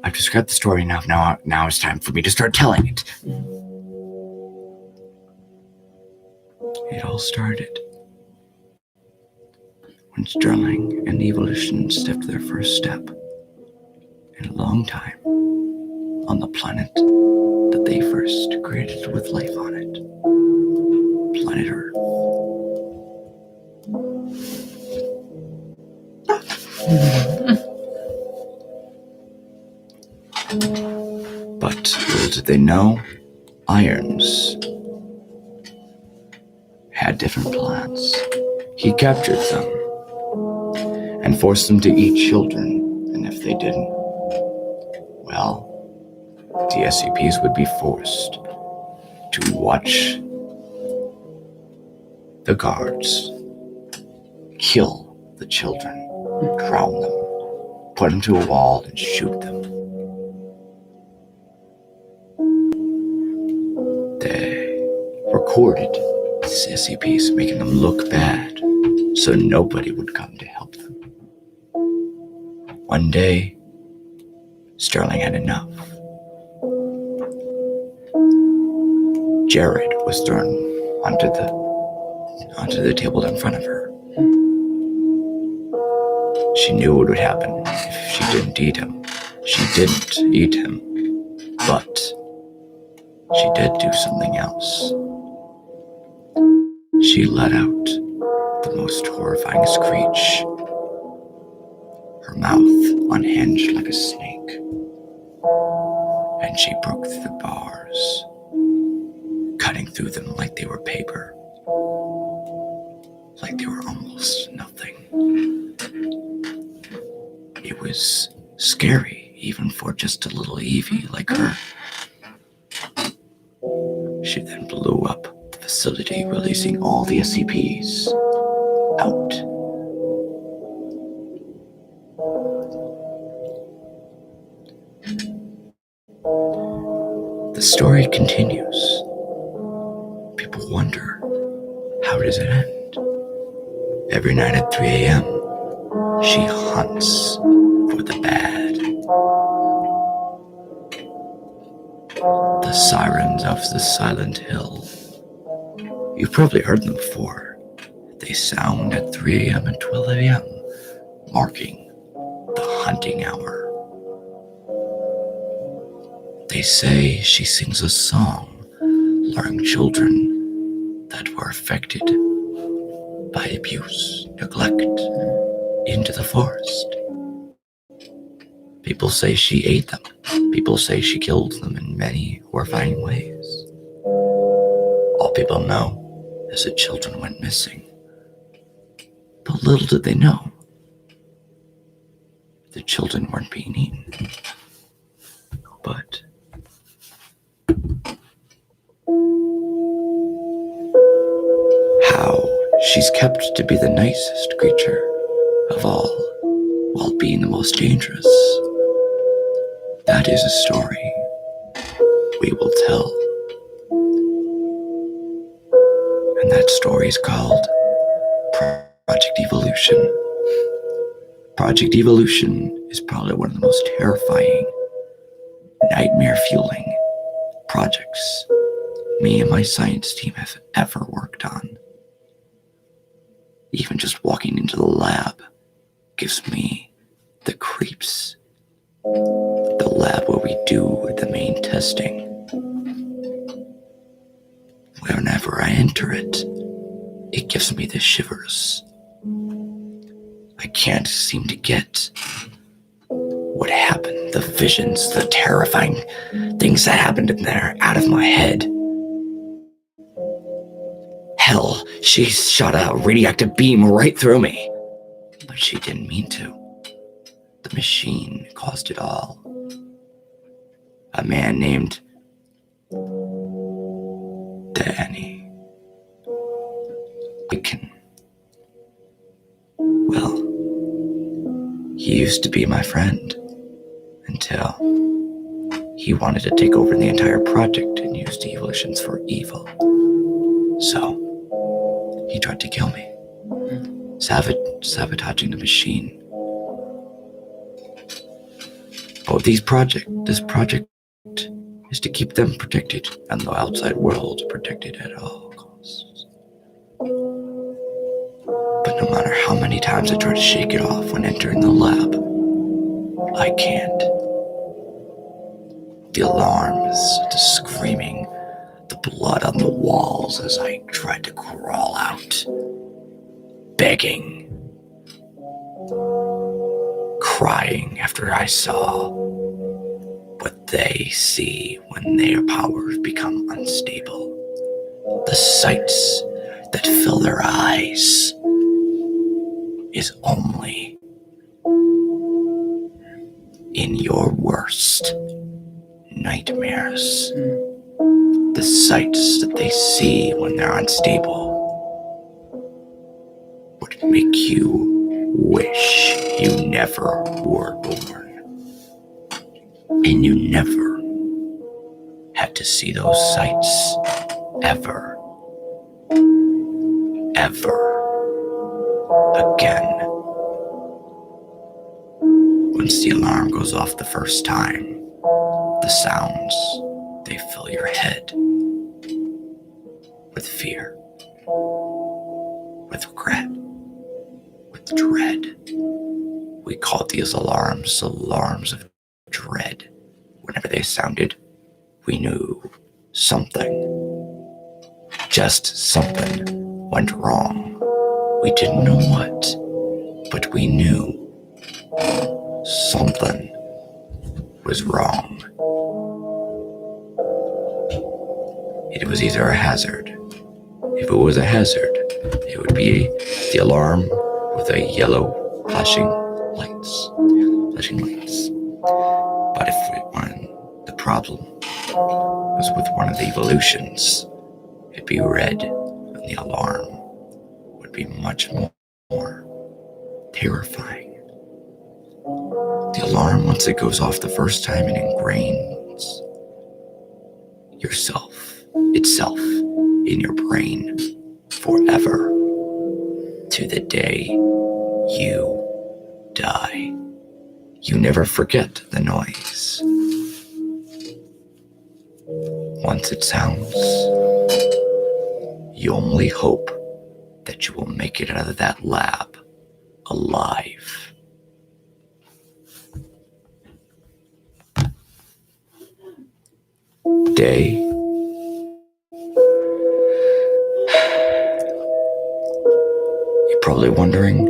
[SPEAKER 3] I've described the story enough. Now it's time for me to start telling it. It all started when Sterling and the Evolution stepped their first step in a long time on the planet that they first created with life on it. Planet Earth. But little did they know, Irons had different plans. He captured them and forced them to eat children, and if they didn't, well, the SCPs would be forced to watch the guards kill the children, drown them, put them to a wall, and shoot them. They recorded these SCPs, making them look bad, so nobody would come to help them. One day, Sterling had enough. Jared was thrown onto the table in front of her. She knew what would happen if she didn't eat him. She didn't eat him, but she did do something else. She let out the most horrifying screech. Her mouth unhinged like a snake, and she broke through the bars, cutting through them like they were paper, like they were almost nothing. It was scary, even for just a little Evie like her. She then blew up the facility, releasing all the SCPs out. The story continues. People wonder, how does it end? Every night at 3 a.m., she hunts for the bad. The sirens of the Silent Hill. You've probably heard them before. They sound at 3 a.m. and 12 a.m., marking the hunting hour. They say she sings a song, luring children that were affected by abuse, neglect, into the forest. People say she ate them. People say she killed them in many horrifying ways. All people know is that children went missing. But little did they know, the children weren't being eaten, but she's kept to be the nicest creature of all, while being the most dangerous. That is a story we will tell. And that story is called Project Evolution. Project Evolution is probably one of the most terrifying, nightmare-fueling projects me and my science team have ever worked on. Even just walking into the lab gives me the creeps. The lab where we do the main testing. Whenever I enter it, it gives me the shivers. I can't seem to get what happened, the visions, the terrifying things that happened in there out of my head. Hell, she shot a radioactive beam right through me. But she didn't mean to. The machine caused it all. A man named Danny. Well, he used to be my friend until he wanted to take over the entire project and use the evolutions for evil. So, he tried to kill me, sabotaging the machine. But this project is to keep them protected and the outside world protected at all costs. But no matter how many times I try to shake it off when entering the lab, I can't. The alarms, the screaming, the blood on the walls as I tried to crawl out, begging, crying after I saw what they see when their powers become unstable. The sights that fill their eyes is only in your worst nightmares. The sights that they see when they're unstable would make you wish you never were born. And you never had to see those sights ever again. Once the alarm goes off the first time, the sounds, they fill your head with fear, with regret, with dread. We called these alarms of dread. Whenever they sounded, we knew something, just something went wrong. We didn't know what, but we knew something was wrong. It was either a hazard. If it was a hazard, it would be the alarm with a yellow flashing lights. But the problem was with one of the evolutions, it'd be red, and the alarm would be much more terrifying. The alarm, once it goes off the first time, it ingrains itself in your brain forever to the day you die. You never forget the noise. Once it sounds, you only hope that you will make it out of that lab alive. Day. You're probably wondering,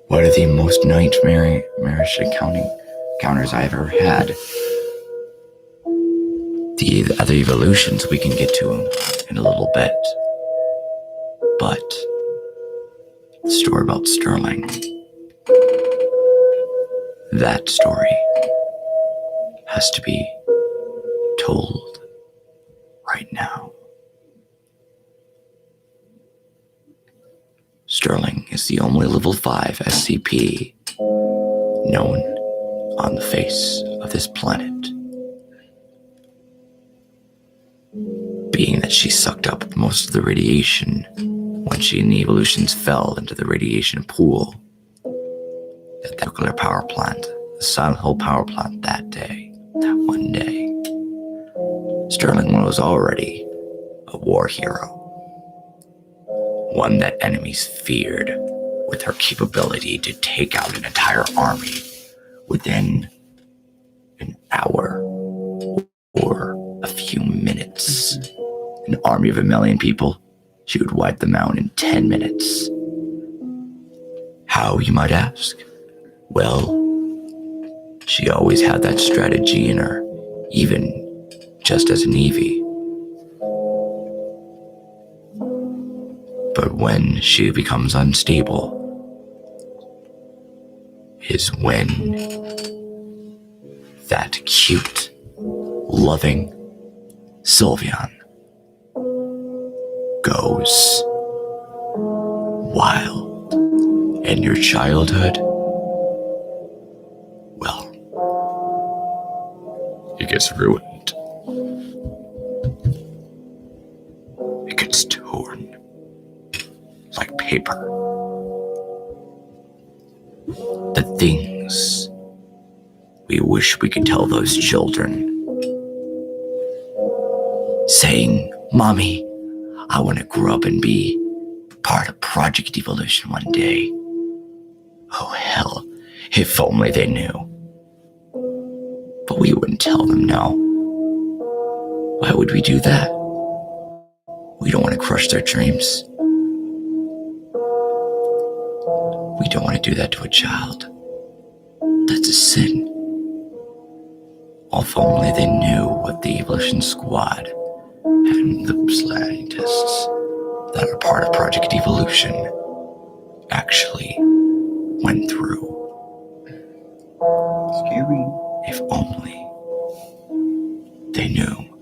[SPEAKER 3] what are the most nightmarish encounters I ever had? The other evolutions we can get to in a little bit. But the story about Sterling, that story has to be told right now. Sterling is the only level 5 SCP known on the face of this planet. Being that she sucked up most of the radiation when she and the evolutions fell into the radiation pool at the nuclear power plant, the Silent Hill power plant that one day. Sterling was already a war hero, one that enemies feared, with her capability to take out an entire army within an hour or a few minutes. An army of 1 million people, she would wipe them out in 10 minutes. How, you might ask? Well, she always had that strategy in her, even just as an Eevee. But when she becomes unstable is when that cute, loving Sylveon goes wild. And your childhood, well, it gets ruined. It gets torn like paper. The things we wish we could tell those children, saying, "Mommy, I want to grow up and be part of Project Evolution one day." Oh hell, if only they knew. But we wouldn't tell them, no. Why would we do that? We don't want to crush their dreams. We don't want to do that to a child. That's a sin. If only they knew what the Evolution Squad and the scientists that are part of Project Evolution actually went through.
[SPEAKER 2] Scary.
[SPEAKER 3] If only they knew.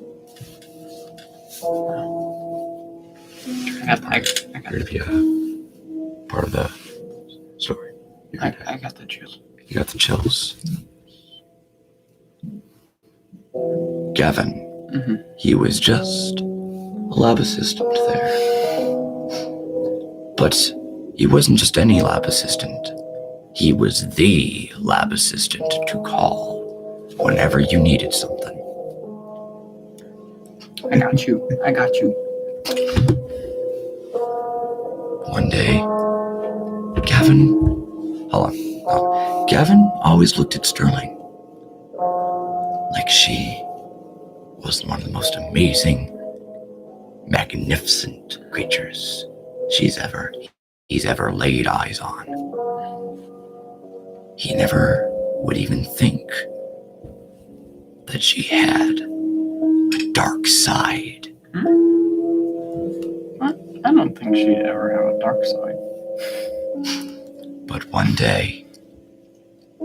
[SPEAKER 2] I got
[SPEAKER 3] Here to be a part of the story.
[SPEAKER 2] I got the chills.
[SPEAKER 3] You got the chills. Gavin, he was just a lab assistant there. But he wasn't just any lab assistant. He was the lab assistant to call whenever you needed something.
[SPEAKER 2] I got you.
[SPEAKER 3] One day, Gavin always looked at Sterling like she was one of the most amazing, magnificent creatures he's ever laid eyes on. He never would even think that she had a dark side.
[SPEAKER 2] I don't think she'd ever have a dark side.
[SPEAKER 3] But one day,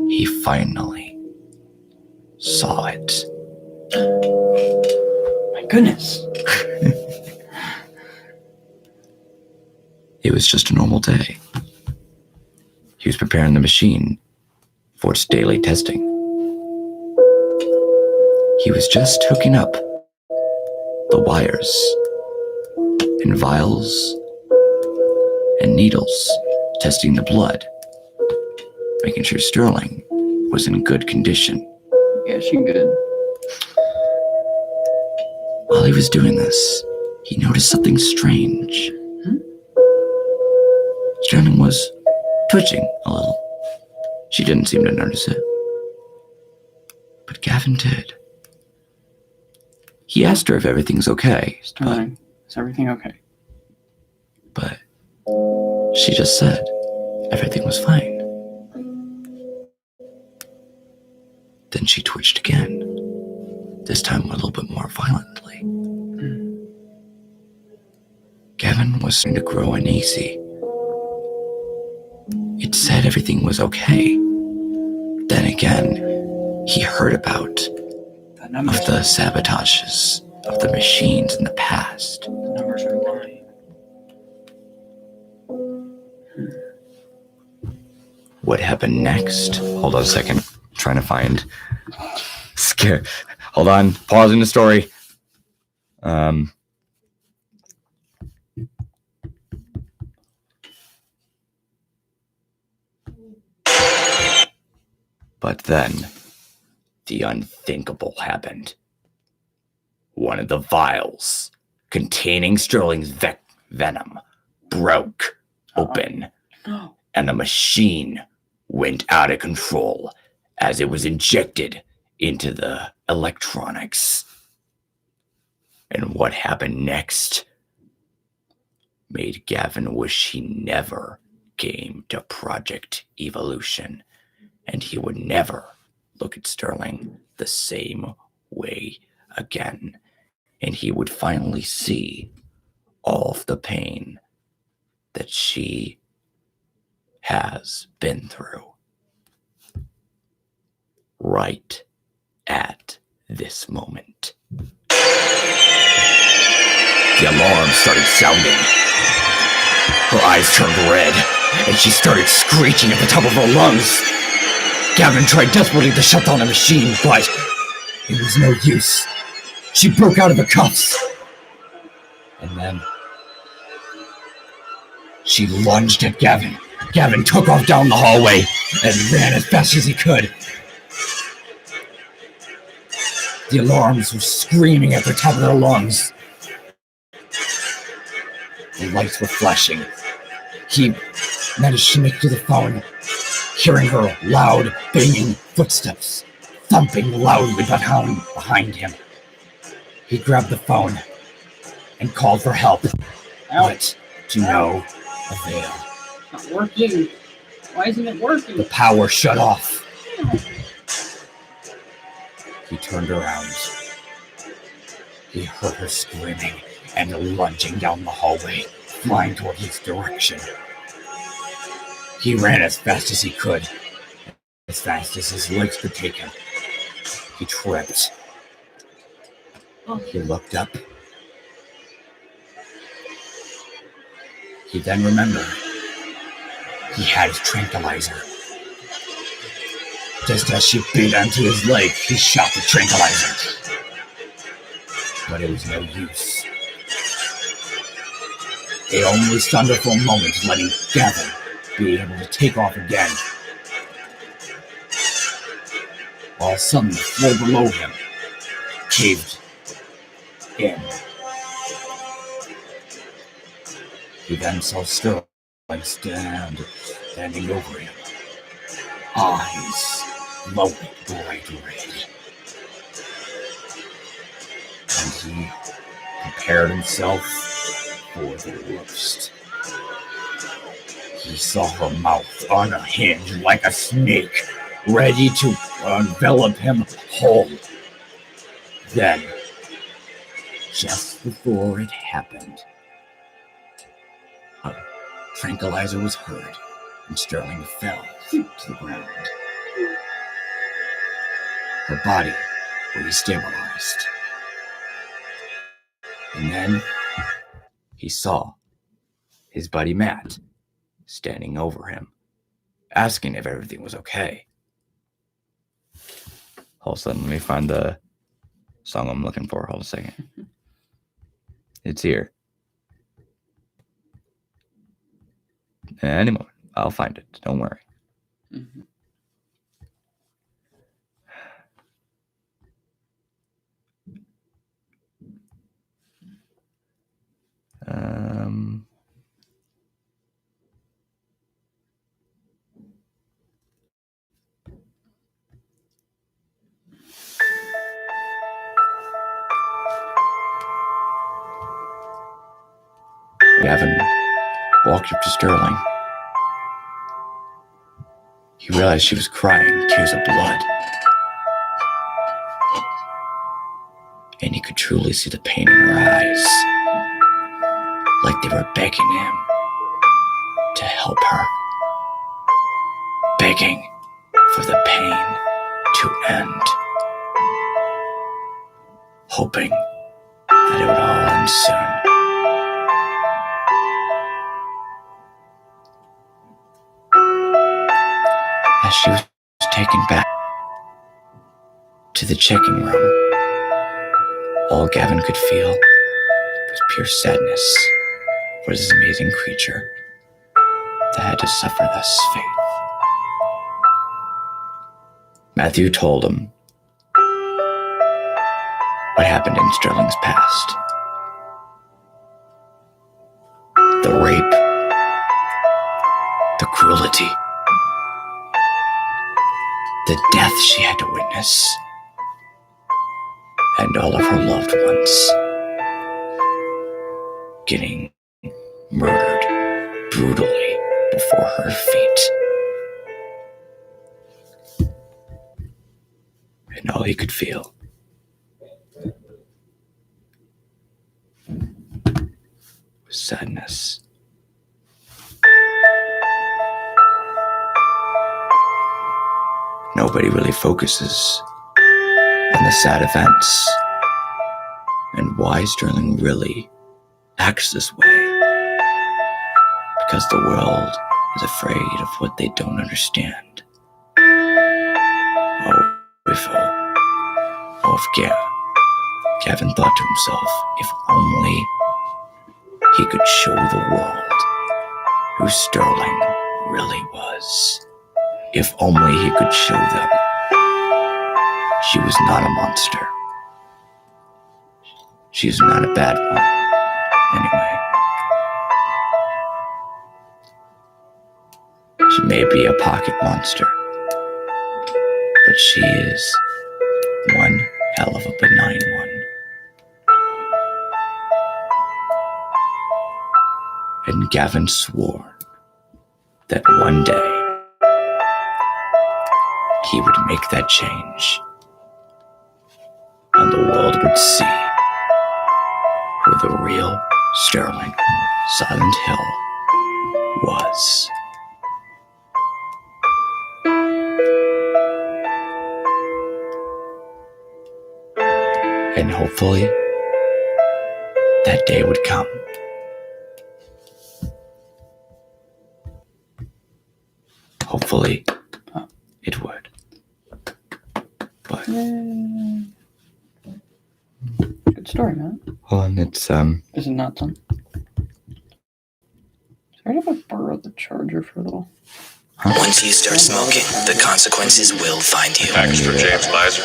[SPEAKER 3] he finally saw it.
[SPEAKER 2] My goodness.
[SPEAKER 3] It was just a normal day. He was preparing the machine for its daily testing. He was just hooking up the wires and vials and needles, testing the blood, making sure Sterling was in good condition.
[SPEAKER 2] Yeah, she good.
[SPEAKER 3] While he was doing this, he noticed something strange. Sterling was twitching a little. She didn't seem to notice it. But Gavin did. He asked her if everything's okay.
[SPEAKER 2] Sterling, is everything okay?
[SPEAKER 3] But she just said everything was fine. Then she twitched again, this time a little bit more violently. Gavin was starting to grow uneasy. It said everything was okay. Then again, he heard about the sabotages of the machines in the past.
[SPEAKER 2] The numbers are lying.
[SPEAKER 3] What happened next? Hold on a second. I'm trying to find. Scare. Hold on. Pausing the story. But then, the unthinkable happened. One of the vials containing Sterling's venom broke open, and the machine went out of control as it was injected into the electronics. And what happened next made Gavin wish he never came to Project Evolution, and he would never look at Sterling the same way again, and he would finally see all of the pain that she has been through right at this moment. The alarm started sounding. Her eyes turned red, and she started screeching at the top of her lungs. Gavin tried desperately to shut down the machine, but it was no use. She broke out of the cuffs. And then she lunged at Gavin. Gavin took off down the hallway and ran as fast as he could. The alarms were screaming at the top of their lungs. The lights were flashing. He managed to make it to the phone, hearing her loud, banging footsteps, thumping loudly behind him. He grabbed the phone and called for help, but to no avail.
[SPEAKER 2] Not working. Why isn't it working?
[SPEAKER 3] The power shut off. He turned around. He heard her screaming and lunging down the hallway, flying toward his direction. He ran as fast as he could, as fast as his legs could take him. He tripped. He looked up. He then remembered he had his tranquilizer. Just as she bit onto his leg, he shot the tranquilizer. But it was no use. It only stunned her for a moment, letting Gavin be able to take off again. All of a sudden, the floor below him caved in. He then saw Sterling standing over him, eyes glowing bright red. And he prepared himself for the worst. He saw her mouth on a hinge like a snake, ready to envelop him whole. Then, just before it happened, a tranquilizer was heard, and Sterling fell to the ground. Her body was stabilized. And then he saw his buddy Matt standing over him, asking if everything was okay. All of a sudden, let me find the song I'm looking for. Hold a second. It's here. Any moment. I'll find it. Don't worry.
[SPEAKER 2] Mm-hmm.
[SPEAKER 3] Gavin walked up to Sterling. He realized she was crying tears of blood. And he could truly see the pain in her eyes, like they were begging him to help her, begging for the pain to end, hoping that it would all end soon. she was taken back to the checking room. All Gavin could feel was pure sadness for this amazing creature that had to suffer this fate. Matthew told him what happened in Sterling's past. The rape, the cruelty, the death she had to witness, and all of her loved ones getting murdered brutally before her feet. And all he could feel was sadness. Nobody really focuses on the sad events and why Sterling really acts this way. Because the world is afraid of what they don't understand. Gavin thought to himself, if only he could show the world who Sterling really was. If only he could show them she was not a monster. She's not a bad one, anyway. She may be a pocket monster, but she is one hell of a benign one. And Gavin swore that one day he would make that change, and the world would see who the real Sterling Silent Hill was. And hopefully, that day would come. Hopefully, it would. But
[SPEAKER 2] good story, man.
[SPEAKER 3] Well, and it's
[SPEAKER 2] Is it not done? Sorry if I borrowed the charger for a little.
[SPEAKER 4] Once you start smoking, the consequences will find you.
[SPEAKER 7] Package for James Gleiser.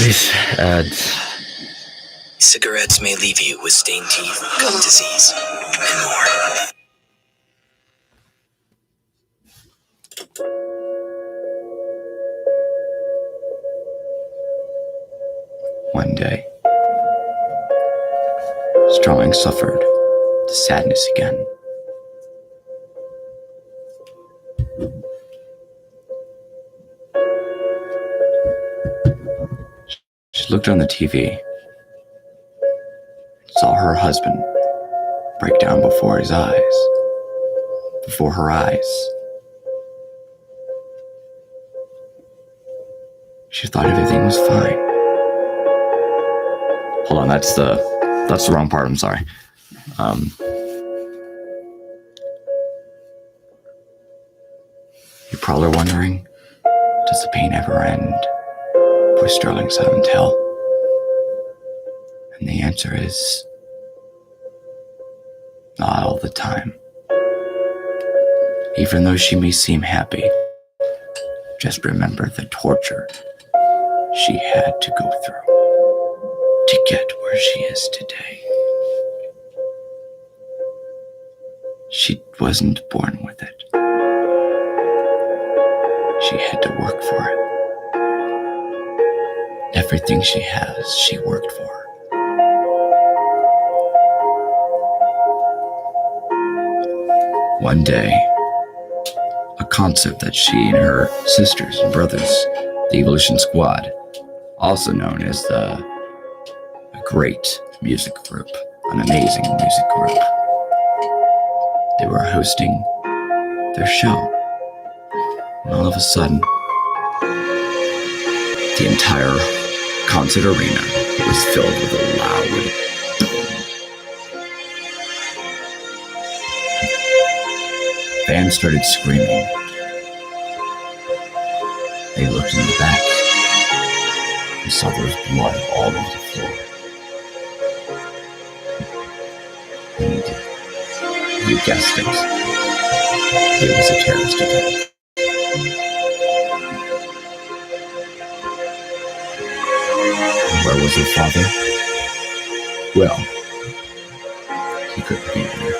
[SPEAKER 3] These ads.
[SPEAKER 4] Cigarettes may leave you with stained teeth, gum disease, and more.
[SPEAKER 3] One day, Sterling suffered the sadness again. She looked on the TV, saw her husband break down before her eyes. She thought everything was fine. Hold on, that's the wrong part, I'm sorry. You're probably wondering, does the pain ever end for Sterling Silent Hill? And the answer is, not all the time. Even though she may seem happy, just remember the torture she had to go through to get where she is today. She wasn't born with it. She had to work for it. Everything she has, she worked for. One day, a concert that she and her sisters and brothers, the Evolution Squad, also known as a great music group, an amazing music group, they were hosting their show. And all of a sudden, the entire concert arena was filled with a loud boom. Fans started screaming, looked in the back and saw there was blood all over the floor. And you guessed it. It was a terrorist attack. And where was her father? Well, he couldn't be there.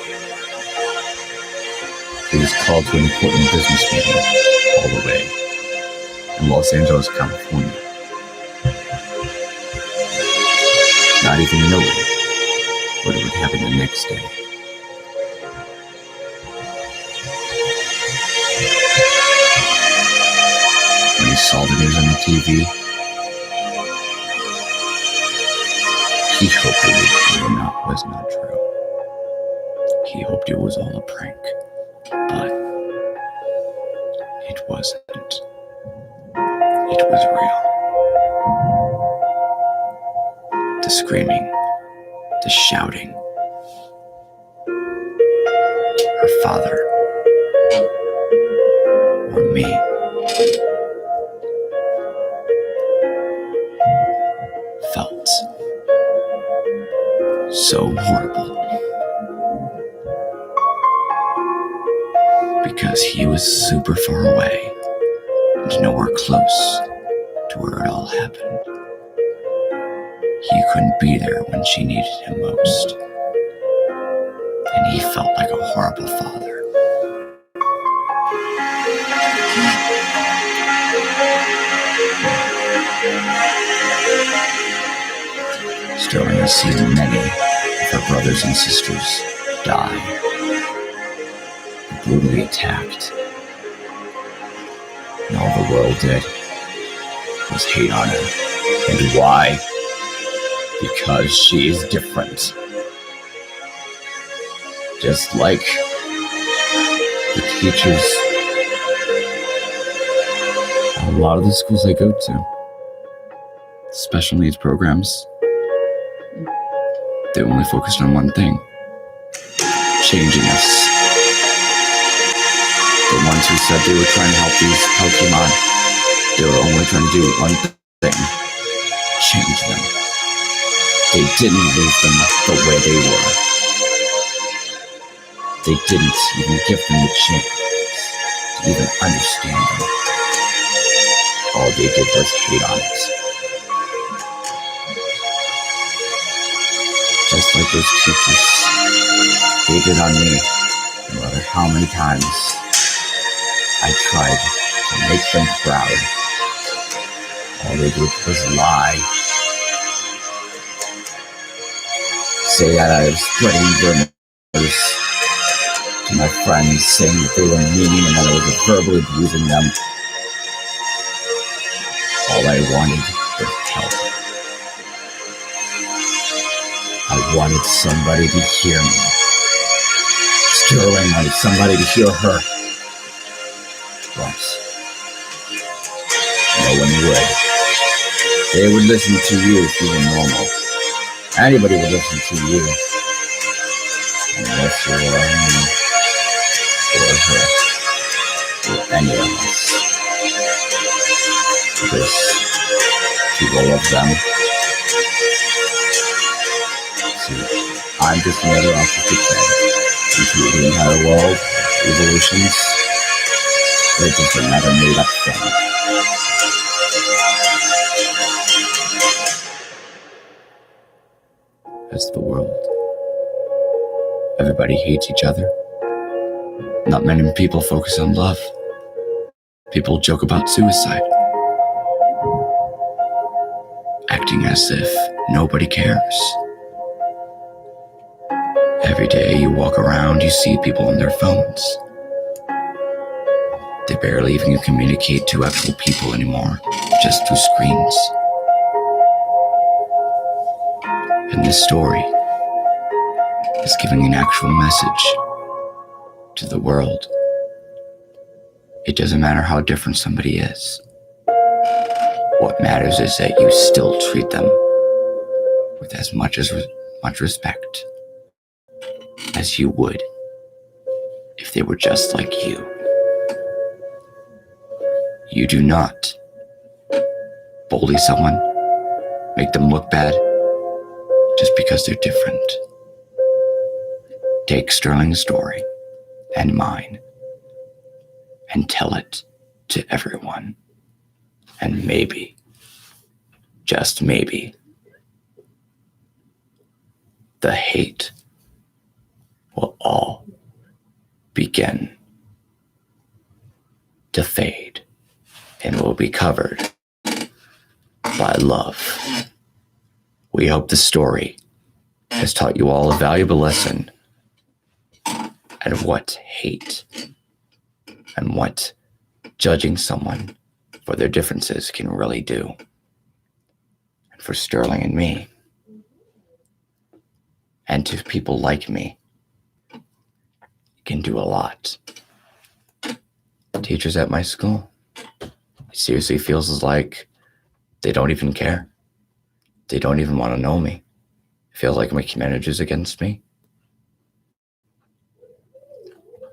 [SPEAKER 3] He was called to an important business meeting all the way in Los Angeles, California. Not even knowing what would happen the next day. When he saw the news on the TV, he hoped it was not true. He hoped it was all a prank, but it wasn't. It was real. The screaming, the shouting. Her father, or me. Felt so horrible. Because he was super far away and nowhere close to where it all happened. He couldn't be there when she needed him most. And he felt like a horrible father. Sterling has seen many of her brothers and sisters die, brutally attacked. And all the world did was hate on her. And why? Because she is different. Just like the teachers at a lot of the schools I go to, special needs programs, they only focused on one thing: changing us. The ones who said they were trying to help these Pokemon, they were only trying to do one thing: change them. They didn't leave them the way they were. They didn't even give them the chance to even understand them. All they did was hate on it. Just like those teachers hated on me, no matter how many times I tried to make them proud. All they did was lie. Say that I was spreading rumors to my friends, saying that they were mean and that I was verbally abusing them. All I wanted was help. I wanted somebody to hear me. Sterling wanted somebody to hear her. But no one would. They would listen to you if you were normal. Anybody would listen to you. Unless you were me, or her, or any of us. Because people love them. See, I'm just another autistic kid into the entire world, evolutions. They're just another made-up thing. That's the world. Everybody hates each other. Not many people focus on love. People joke about suicide, acting as if nobody cares. Every day you walk around, you see people on their phones. They barely even communicate to actual people anymore, just through screens. And this story is giving an actual message to the world. It doesn't matter how different somebody is. What matters is that you still treat them with as much respect as you would if they were just like you. You do not bully someone, make them look bad, just because they're different. Take Sterling's story and mine and tell it to everyone. And maybe, just maybe, the hate will all begin to fade and will be covered by love. We hope the story has taught you all a valuable lesson and what hate and what judging someone for their differences can really do. And for Sterling and me, and to people like me, it can do a lot. Teachers at my school, it seriously feels like they don't even care. They don't even want to know me. It feels like my manager's against me.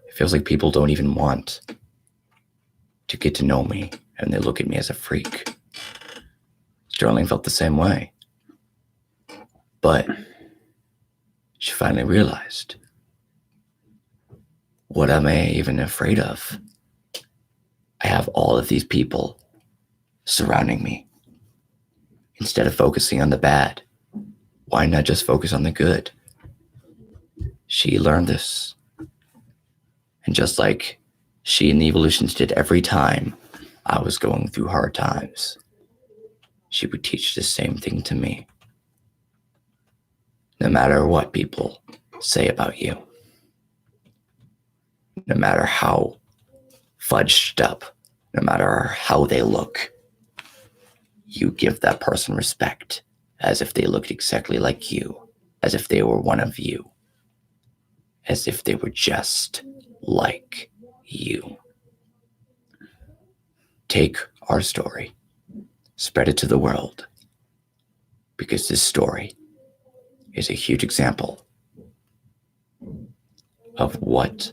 [SPEAKER 3] It feels like people don't even want to get to know me, and they look at me as a freak. Sterling felt the same way. But she finally realized, what am I even afraid of? I have all of these people surrounding me. Instead of focusing on the bad, why not just focus on the good? She learned this. And just like she and the Evolutions did every time I was going through hard times, she would teach the same thing to me. No matter what people say about you, no matter how fudged up, no matter how they look, you give that person respect as if they looked exactly like you, as if they were one of you, as if they were just like you. Take our story, spread it to the world, because this story is a huge example of what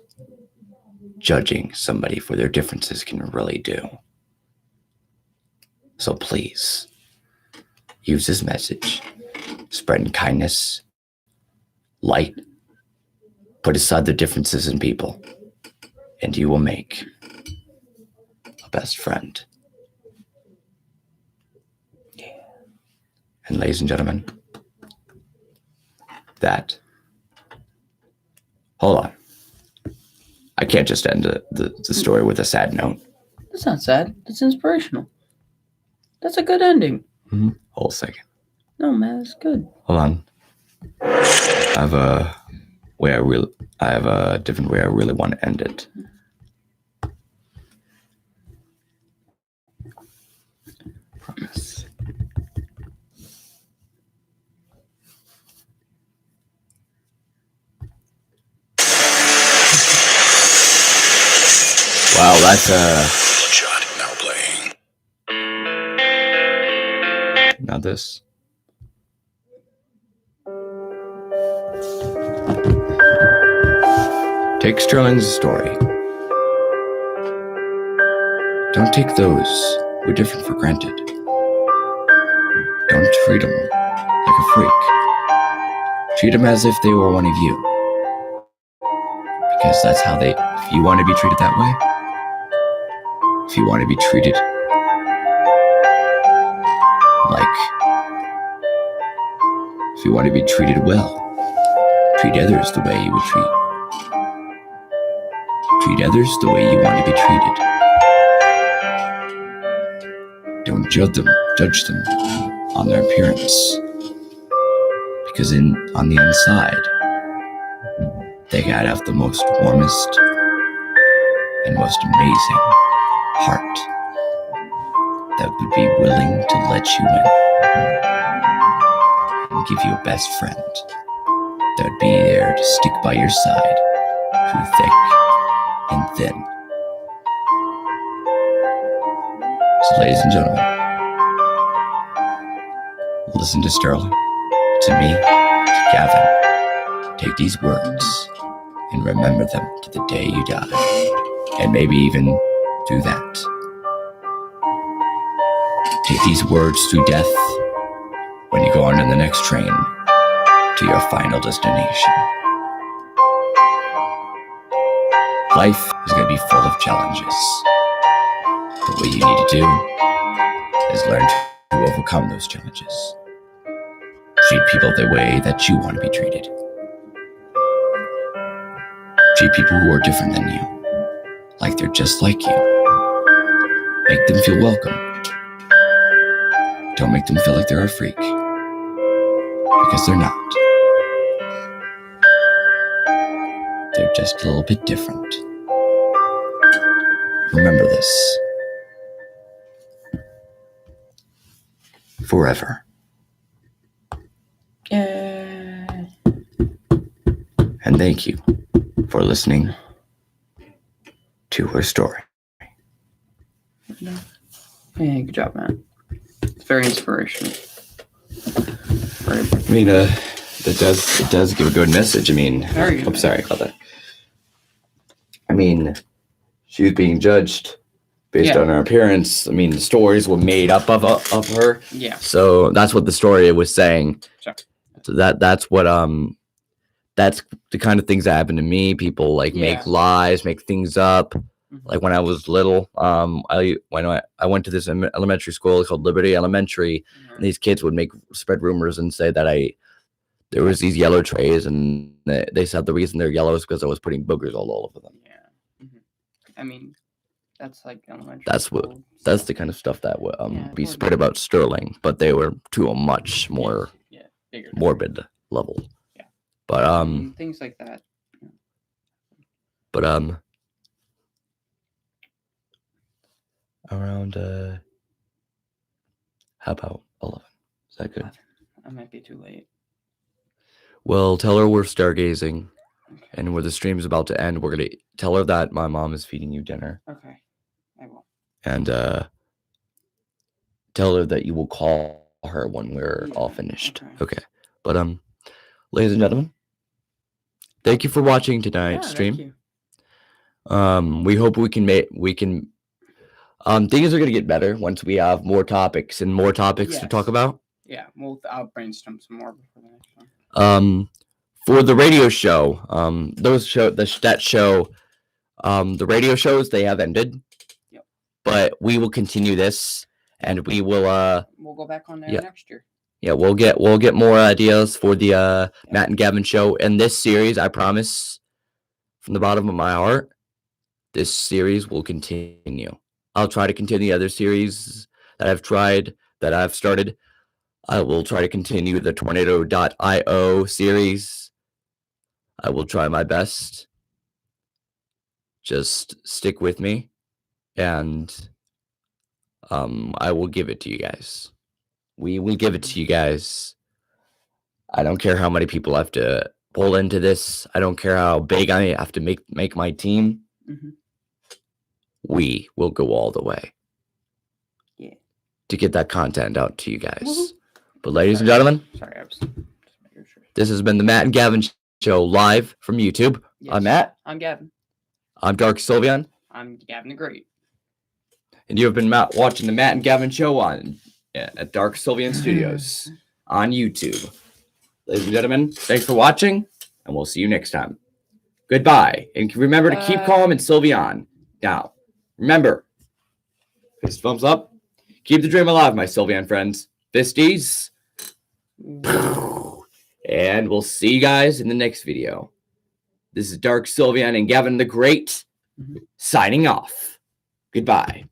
[SPEAKER 3] judging somebody for their differences can really do. So please, use this message, spreading kindness, light, put aside the differences in people, and you will make a best friend. Yeah. And ladies and gentlemen, hold on. I can't just end the story with a sad note.
[SPEAKER 2] That's not sad. That's inspirational. That's a good ending.
[SPEAKER 3] Mm-hmm. Hold a second.
[SPEAKER 2] No, man, that's good.
[SPEAKER 3] Hold on. I have a different way I really want to end it. Promise. Wow, that's
[SPEAKER 8] Bloodshot now playing.
[SPEAKER 3] Now this. Take Sterling's story. Don't take those who are different for granted. Don't treat them like a freak. Treat them as if they were one of you. Because that's how if you want to be treated that way, if you want to be treated if you want to be treated well, treat others the way you would treat others the way you want to be treated. Don't judge them on their appearance, because on the inside, they gotta have the most warmest and most amazing heart that would be willing to let you in and give you a best friend that would be there to stick by your side through thick and thin. So, ladies and gentlemen, listen to Sterling, to me, to Gavin. Take these words and remember them to the day you die, and maybe even through that. Take these words to death when you go on in the next train to your final destination. Life is going to be full of challenges. But what you need to do is learn to overcome those challenges. Treat people the way that you want to be treated. Treat people who are different than you, like they're just like you. Make them feel welcome. Don't make them feel like they're a freak. Because they're not. They're just a little bit different. Remember this. Forever.
[SPEAKER 2] Yeah.
[SPEAKER 3] And thank you for listening to her story.
[SPEAKER 2] Yeah, good job, man. It's very inspirational.
[SPEAKER 3] I mean, it does give a good message. I mean, I'm sorry about that. I mean, she was being judged based on her appearance. I mean, the stories were made up of her.
[SPEAKER 2] Yeah.
[SPEAKER 3] So that's what the story was saying.
[SPEAKER 2] Sure.
[SPEAKER 3] So that's what that's the kind of things that happen to me. People like make lies, make things up. Like when I was little, I went to this elementary school called Liberty Elementary, and these kids would spread rumors and say that there was these yellow trays, and they said the reason they're yellow is because I was putting boogers all over them.
[SPEAKER 2] Yeah, I mean, that's like elementary.
[SPEAKER 3] That's the kind of stuff that would be spread about Sterling, but they were to a much more
[SPEAKER 2] bigger,
[SPEAKER 3] morbid level.
[SPEAKER 2] Yeah,
[SPEAKER 3] but
[SPEAKER 2] things like that.
[SPEAKER 3] But around how about 11? Is that good?
[SPEAKER 2] I might be too late.
[SPEAKER 3] Well, tell her we're stargazing, and where the stream is about to end, we're gonna tell her that my mom is feeding you dinner.
[SPEAKER 2] Okay, I will.
[SPEAKER 3] And tell her that you will call her when we're all finished. Okay. But ladies and gentlemen, thank you for watching tonight's stream.
[SPEAKER 2] Thank you.
[SPEAKER 3] We hope we can things are gonna get better once we have more topics to talk about.
[SPEAKER 2] Yeah, I'll brainstorm some more before the next one.
[SPEAKER 3] For the radio show, the radio shows, they have ended.
[SPEAKER 2] Yep.
[SPEAKER 3] But we will continue this, and we will
[SPEAKER 2] we'll go back on there next year.
[SPEAKER 3] Yeah, we'll get more ideas for the Matt and Gavin show. And this series, I promise, from the bottom of my heart, this series will continue. I'll try to continue the other series that I've started. I will try to continue the Tornado.io series. I will try my best. Just stick with me, and I will give it to you guys. We will give it to you guys. I don't care how many people have to pull into this. I don't care how big I have to make my team.
[SPEAKER 2] Mm-hmm.
[SPEAKER 3] We will go all the way.
[SPEAKER 2] Yeah.
[SPEAKER 3] To get that content out to you guys. Mm-hmm. But ladies and gentlemen,
[SPEAKER 2] I was just making sure.
[SPEAKER 3] This has been the Matt and Gavin show live from YouTube. Yes. I'm Matt.
[SPEAKER 2] I'm Gavin.
[SPEAKER 3] I'm Dark Sylvian.
[SPEAKER 2] I'm Gavin the Great.
[SPEAKER 3] And you have been watching the Matt and Gavin show at Dark Sylvian Studios on YouTube. Ladies and gentlemen, thanks for watching, and we'll see you next time. Goodbye. And remember to keep calm and Sylvian. Now, remember, fist thumbs up. Keep the dream alive, my Sylvian friends. Fisties. And we'll see you guys in the next video. This is Dark Sylvian and Gavin the Great signing off. Goodbye.